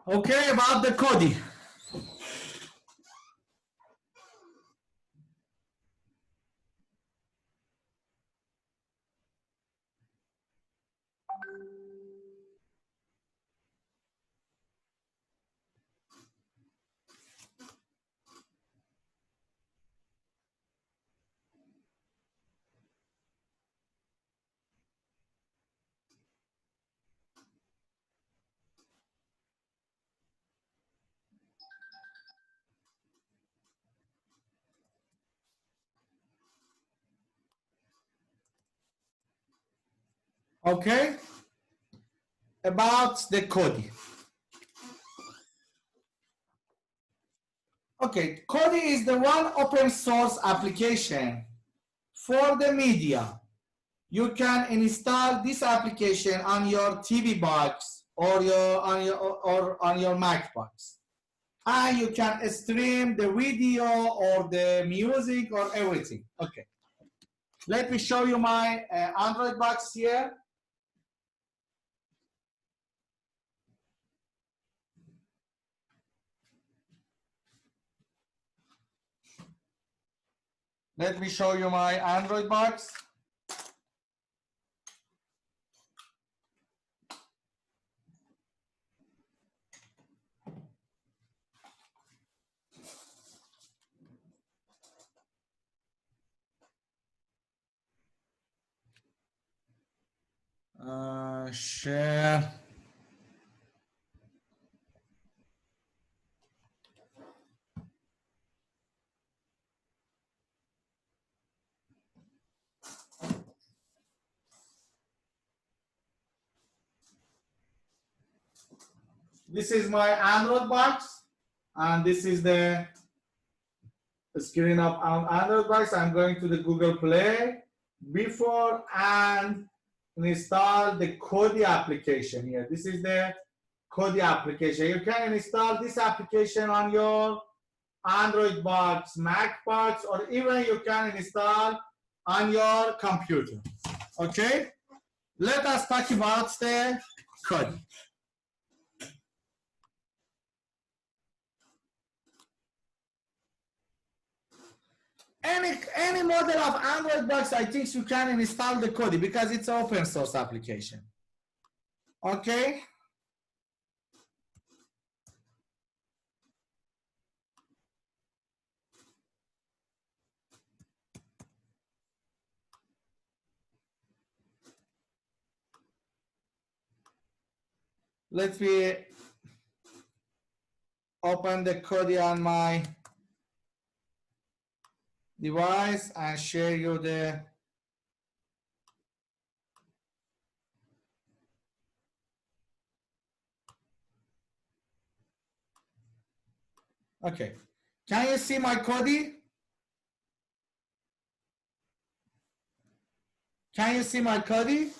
Okay, about the coding. Okay, about the coding. Okay, Kodi is the one open source application for the media. You can install this application on your TV box or on your Mac box, and you can stream the video or the music or everything. Okay, let me show you my Android box here. Let me show you my Android box. Share. This is my Android box, and this is the screen of Android box. I'm going to the Google Play before and install the Kodi application here. This is the Kodi application. You can install this application on your Android box, Mac box, or even you can install on your computer. Okay? Let us talk about the Kodi. Any model of Android box, I think you can install the Kodi because it's an open source application. Okay? Let me open the Kodi on my device and share you the okay. Can you see my Kodi? Can you see my Kodi?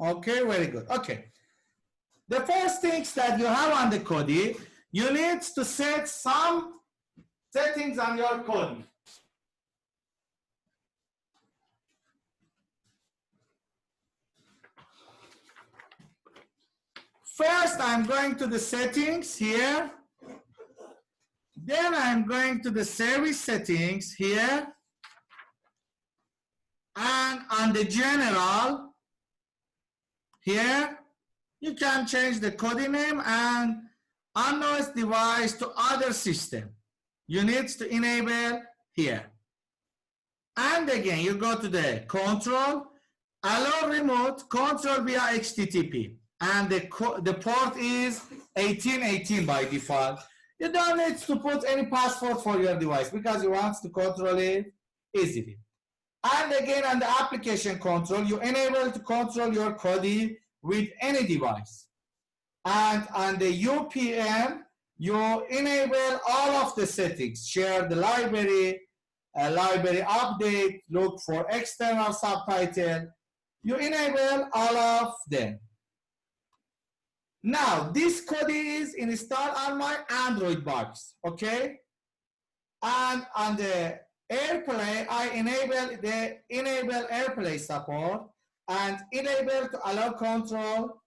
Okay, very good. Okay. The first things that you have on the Kodi, you need to set some settings on your Kodi. First, I'm going to the settings here. Then I'm going to the service settings here. And on the general, here, you can change the Kodi name and unknown device to other system. You need to enable here. And again, you go to the control, allow remote control via HTTP. And the port is 1818 by default. You don't need to put any password for your device because you want to control it easily. And again, on the application control, you enable to control your Kodi with any device. And on the UPM, you enable all of the settings, share the library, library update, look for external subtitle. You enable all of them. Now, this Kodi is installed on my Android box, okay? And on the AirPlay, I enable AirPlay support and enable to allow control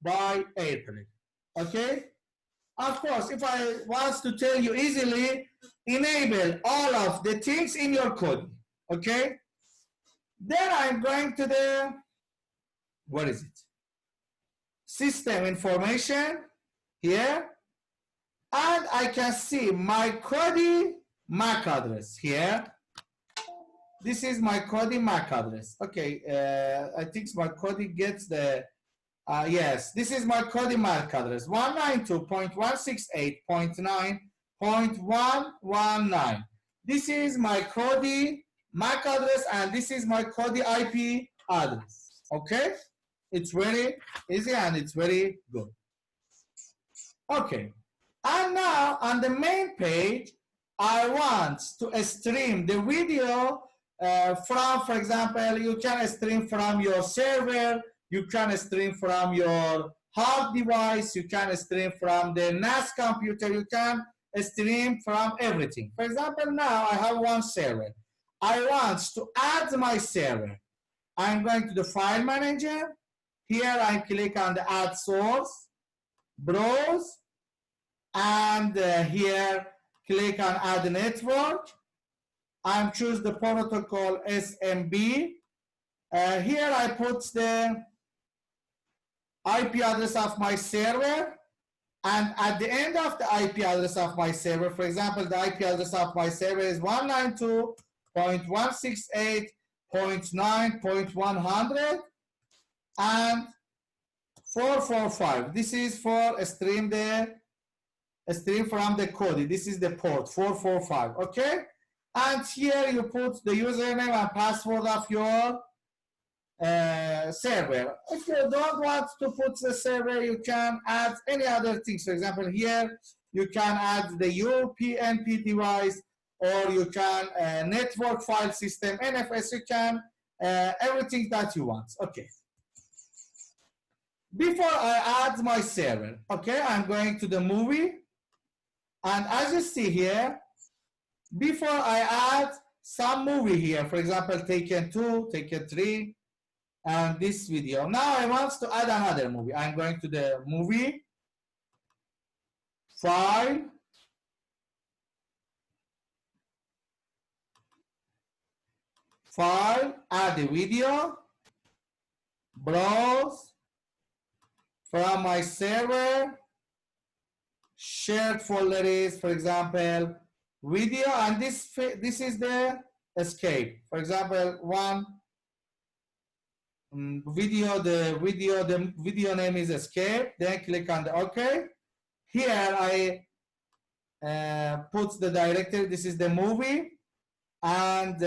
by AirPlay, okay? Of course, if I want to tell you easily, enable all of the things in your Kodi, okay? Then I'm going to the, what is it? System information here, and I can see my Kodi MAC address here. This is my Kodi MAC address. Okay, I think my Kodi gets the, yes, this is my Kodi MAC address, 192.168.9.119. This is my Kodi MAC address, and this is my Kodi IP address, okay? It's very easy and it's very good. Okay, and now on the main page, I want to stream the video from, for example, you can stream from your server, you can stream from your hard device, you can stream from the NAS computer, you can stream from everything. For example, now I have one server. I want to add my server. I'm going to the file manager. Here I click on the add source, browse, and here click on add network. I choose the protocol SMB. Here I put the IP address of my server, and at the end of the IP address of my server, for example, the IP address of my server is 192.168.9.100 and 445. This is for a stream from the Kodi. This is the port 445. Okay. And here you put the username and password of your server. If you don't want to put the server, you can add any other things. For example, here you can add the UPnP device, or you can network file system, NFS, you can everything that you want. Okay. Before I add my server, okay, I'm going to the movie, and as you see here, before I add some movie here, for example, Taken 2, Taken 3, and this video. Now I want to add another movie. I'm going to the movie, file, add a video, browse, from my server, shared folder is, for example, video, and this is the escape. For example, one video, the video name is escape. Then click on the OK. Here I put the directory. This is the movie, and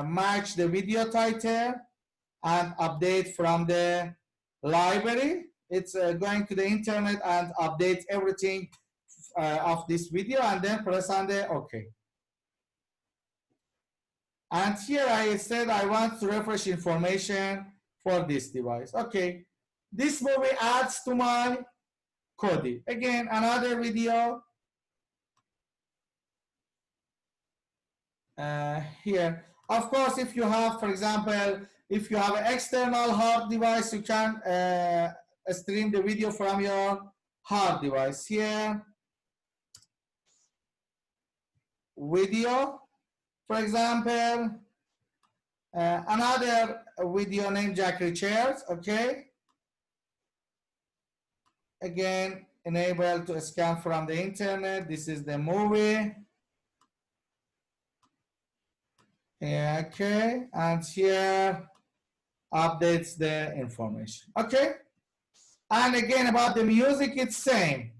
match the video title and update from the library. It's going to the internet and update everything of this video, and then press on the OK. And here I said I want to refresh information for this device. Okay, this movie adds to my Kodi. Again, another video. Here, of course, if you have, for example, if you have an external hard device, you can stream the video from your hard device. Here, video, for example, another video named Jack Richards. Okay, again, enable to scan from the internet. This is the movie. Okay, and here updates the information. Okay, and again about the music, it's same.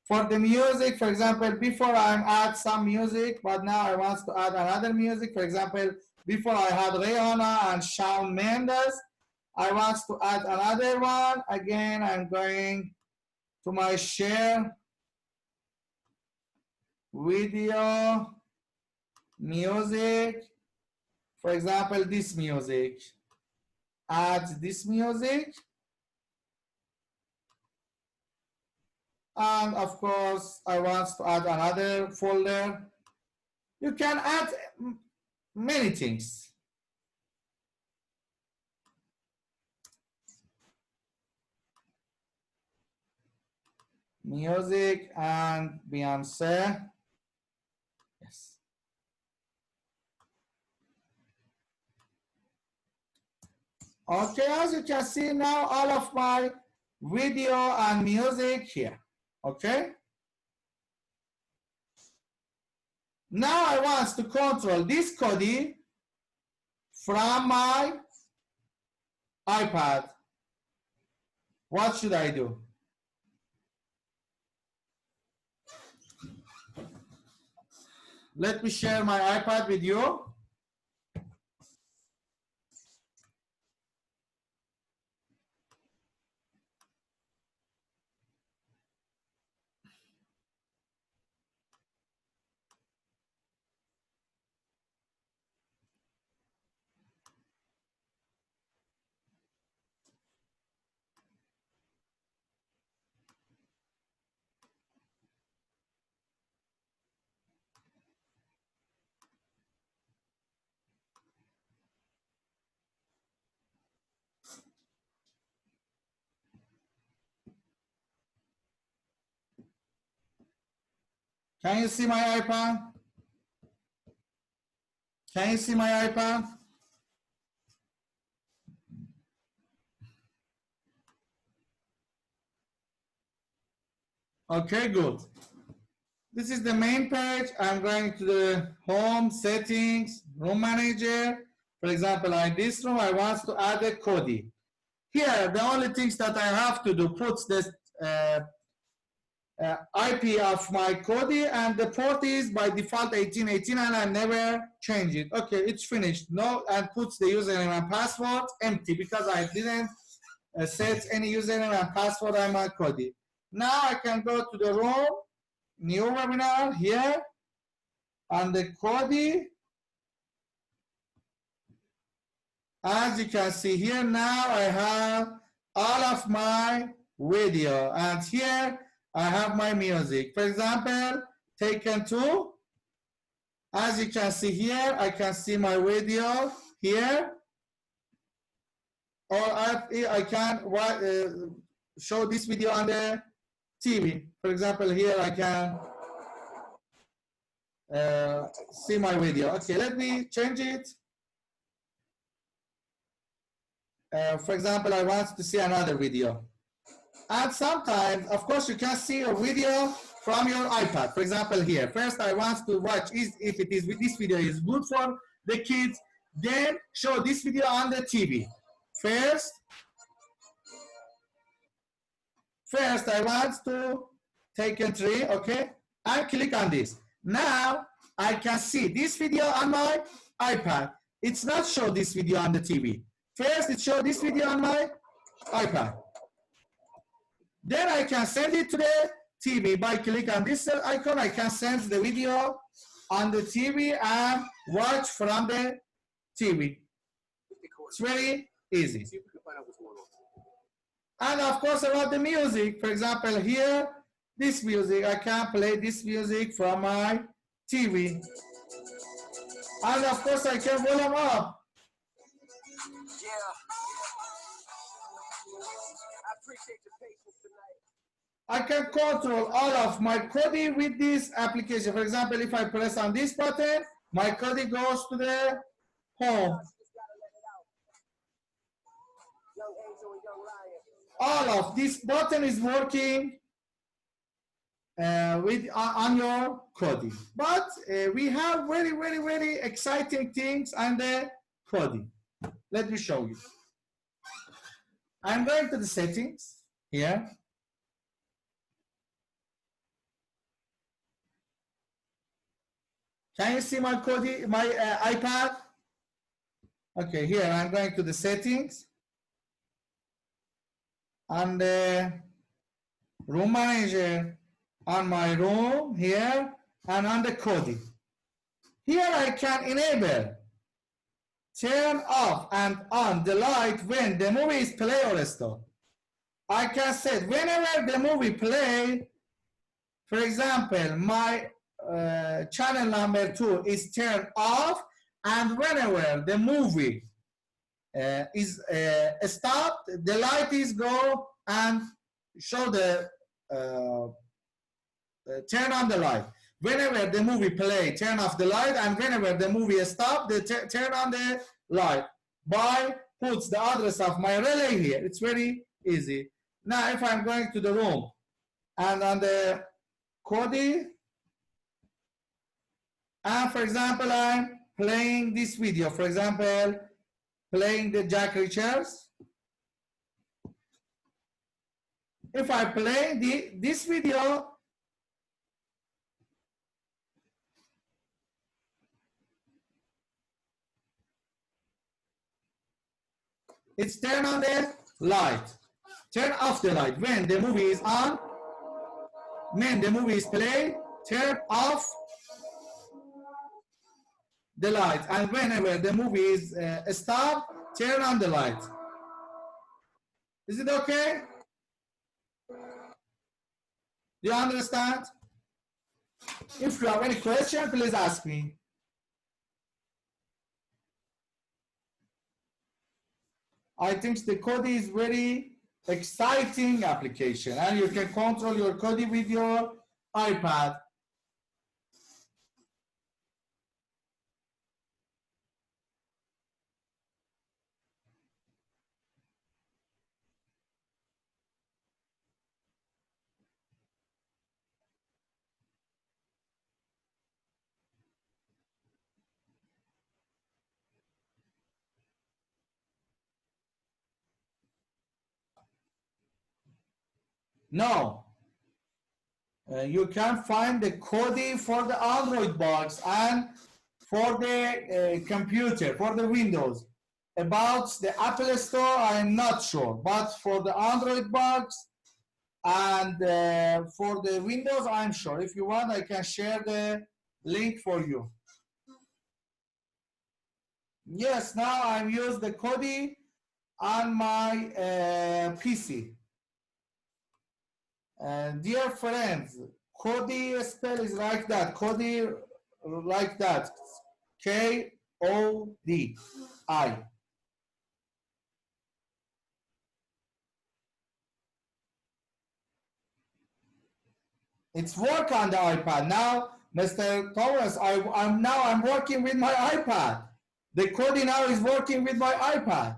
For the music, for example, before I add some music, but now I want to add another music. For example, before I had Rihanna and Shawn Mendes, I want to add another one. Again, I'm going to my share, video, music. For example, this music. Add this music. And of course, I want to add another folder. You can add many things. Music and Beyonce. Yes. Okay, as you can see now, all of my video and music here. Okay. Now I want to control this Kodi from my iPad. What should I do? Let me share my iPad with you. Can you see my iPad? Can you see my iPad? Okay, good. This is the main page. I'm going to the home settings, room manager. For example, in this room, I want to add a Kodi. Here, the only things that I have to do, put this IP of my Kodi, and the port is by default 1818, and I never change it. Okay, it's finished. No, and puts the username and password empty because I didn't set any username and password on my Kodi. Now I can go to the room, new webinar here, and the Kodi. As you can see here, now I have all of my video, and here I have my music. For example, Taken 2. As you can see here, I can see my video here, or I can show this video on the TV. For example, here I can see my video. Okay, let me change it. For example, I want to see another video. And sometimes, of course, you can see a video from your iPad. For example, here, first I want to watch if this video is good for the kids, then show this video on the TV. First I want to take a tree, okay, and click on this. Now I can see this video on my iPad. It's not show this video on the TV. First, it shows this video on my iPad. Then I can send it to the TV by clicking on this icon. I can send the video on the TV and watch from the TV. It's very easy. And of course, about the music, for example, here, this music, I can play this music from my TV. And of course, I can volume up. I can control all of my Kodi with this application. For example, if I press on this button, my Kodi goes to the home. All of this button is working on your Kodi. But we have very, very, very exciting things on the Kodi. Let me show you. I'm going to the settings here. Can you see my Kodi, my iPad? Okay, here I'm going to the settings and the room manager on my room here and on the Kodi. Here I can enable, turn off and on the light when the movie is play or stop. I can set whenever the movie play, for example, my channel number 2 is turned off, and whenever the movie is stopped, the light is go and show the turn on the light. Whenever the movie play, turn off the light, and whenever the movie stop, they turn on the light. By puts the address of my relay here. It's very easy. Now, if I'm going to the room and on the Kodi, and for example, I'm playing this video. For example, playing the Jack Richards. If I play this video, it's turn on the light. Turn off the light when the movie is on. When the movie is played, turn off the light, and whenever the movie is stopped, turn on the light. Is it okay? Do you understand? If you have any question, please ask me. I think the Kodi is very exciting application, and you can control your Kodi with your iPad. No. You can find the code for the Android box and for the computer, for the Windows. About the Apple Store, I'm not sure, but for the Android box and for the Windows, I'm sure. If you want, I can share the link for you. Yes, now I'm using the Kodi on my PC. Dear friends, Kodi spell is like that. Kodi like that. K-O-D-I. It's work on the iPad now, Mr. Thomas. I'm working with my iPad. The Kodi now is working with my iPad.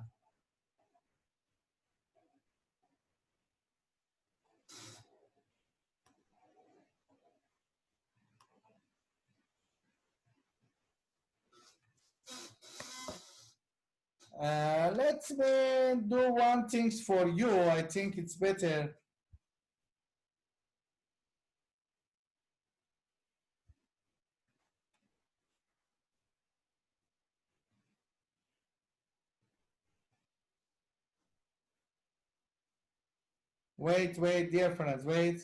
Let me do one thing for you. I think it's better. Wait, dear friends, wait.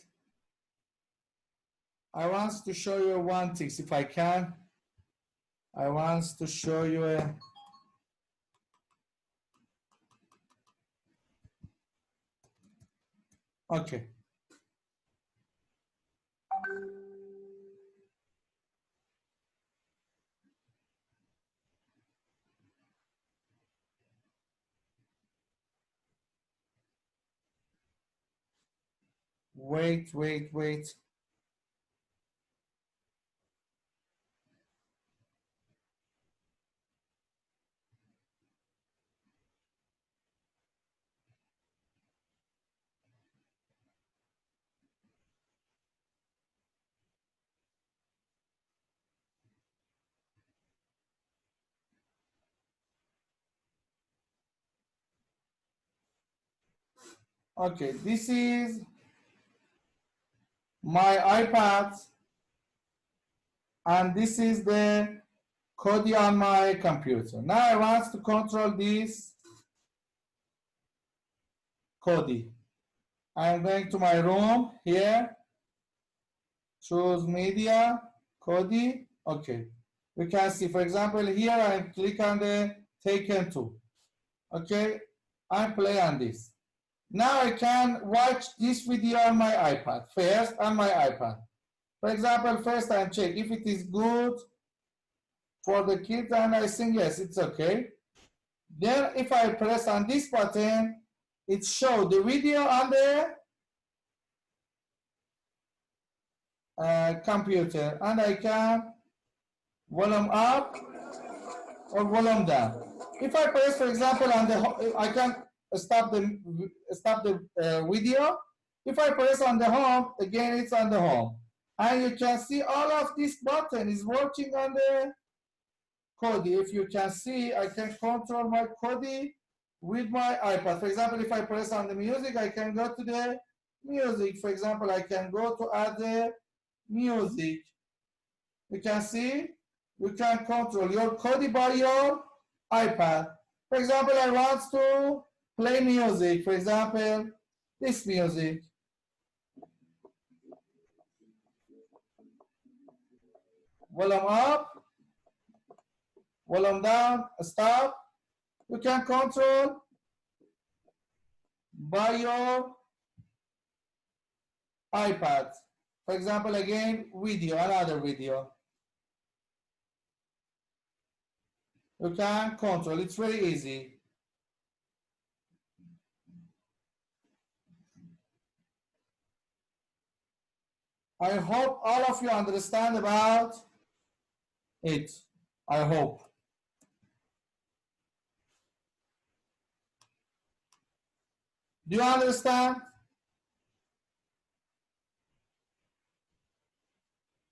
I want to show you one thing, if I can. I want to show you a... Okay. Wait. Okay, this is my iPad, and this is the Kodi on my computer. Now I want to control this Kodi. I'm going to my room here, choose media, Kodi. Okay, we can see, for example, here I click on the Taken 2. Okay, I play on this. Now I can watch this video on my iPad, first on my iPad. For example, first I check if it is good for the kids, and I think yes, it's okay. Then if I press on this button, it shows the video on the computer, and I can volume up or volume down. If I press, for example, on the, I can stop the video. If I press on the home, again it's on the home, and you can see all of this button is working on the Kodi. If you can see, I can control my Kodi with my iPad. For example, if I press on the music, I can go to the music. For example, I can go to add the music. You can see, you can control your Kodi by your iPad. For example, I want to play music. For example, this music. Volume up, volume down, stop. You can control by your iPad. For example, again, video, another video. You can control, it's very easy. I hope all of you understand about it. I hope. Do you understand?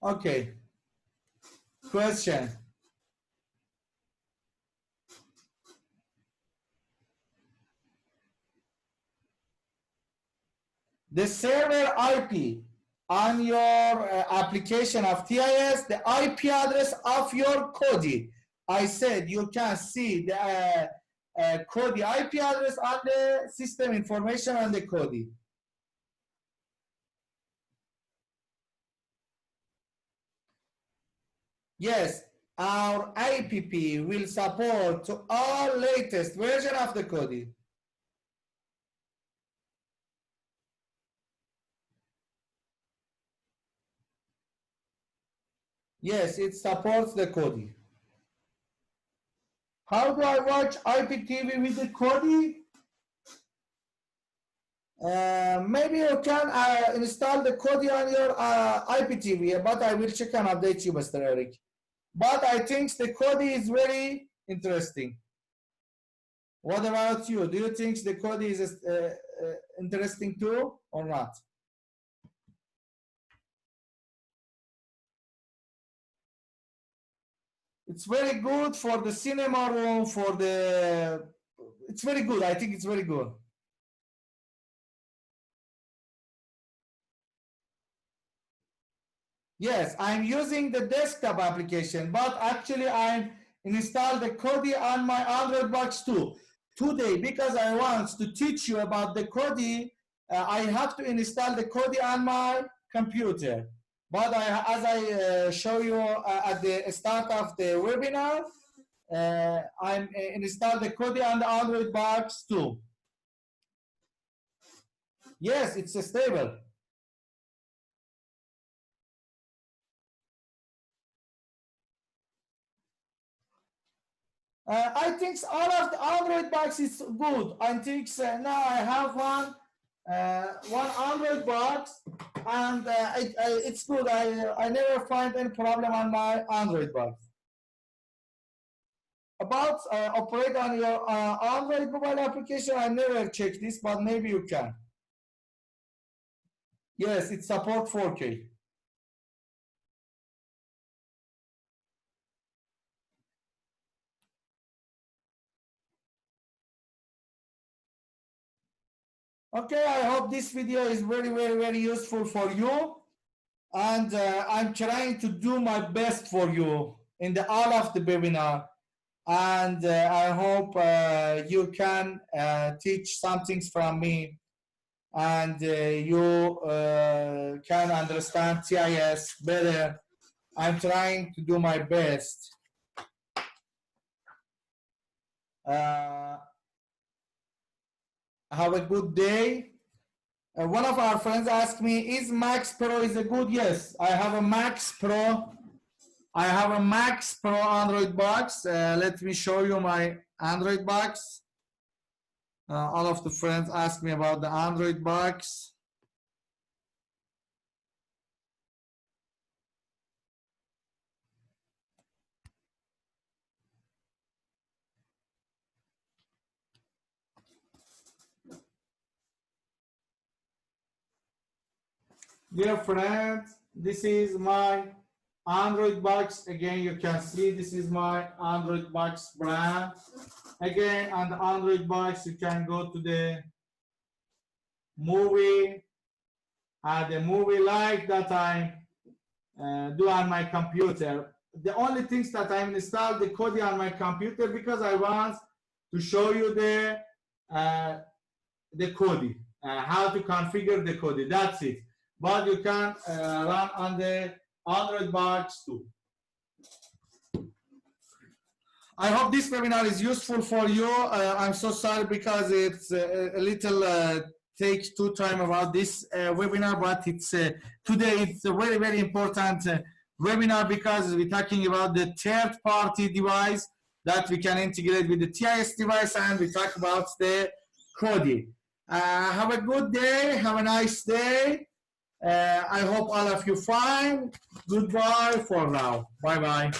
Okay. Question. The server IP on your application of TIS the IP address of your Kodi. I said you can see the Kodi IP address on the system information on the Kodi. Yes, our IPP will support to all latest version of the Kodi. Yes, it supports the Kodi. How do I watch IPTV with the Kodi? Maybe you can install the Kodi on your IPTV, but I will check and update you, Mr. Eric. But I think the Kodi is very interesting. What about you? Do you think the Kodi is interesting too or not? It's very good for the cinema room, it's very good. I think it's very good. Yes, I'm using the desktop application, but actually I'm installed the Kodi on my Android box too. Today, because I want to teach you about the Kodi, I have to install the Kodi on my computer. But as I show you at the start of the webinar, I'm installed the Kodi on the Android box too. Yes, it's stable. I think all of the Android box is good. I think now I have one Android box, and it's good. I never find any problem on my Android box. About operate on your Android mobile application, I never checked this, but maybe you can. Yes, it supports 4K. Okay, I hope this video is very useful for you, and I'm trying to do my best for you in the all of the webinar, and I hope you can teach some things from me, and you can understand TIS better. I'm trying to do my best. Have a good day. One of our friends asked me, is Max Pro is a good? Yes, I have a Max Pro. I have a Max Pro Android box. Let me show you my Android box. All of the friends asked me about the Android box. Dear friends, this is my Android box. Again, you can see this is my Android box brand. Again, on the Android box, you can go to the movie, the movie like that I do on my computer. The only things that I installed the Kodi on my computer because I want to show you the Kodi, how to configure the Kodi. That's it. But you can run on the Android box too. I hope this webinar is useful for you. I'm so sorry because it's a little takes too time about this webinar, but it's today it's a very important webinar because we're talking about the third-party device that we can integrate with the TIS device, and we talk about the Kodi. Have a good day. Have a nice day. I hope all of you fine. Goodbye for now. Bye-bye.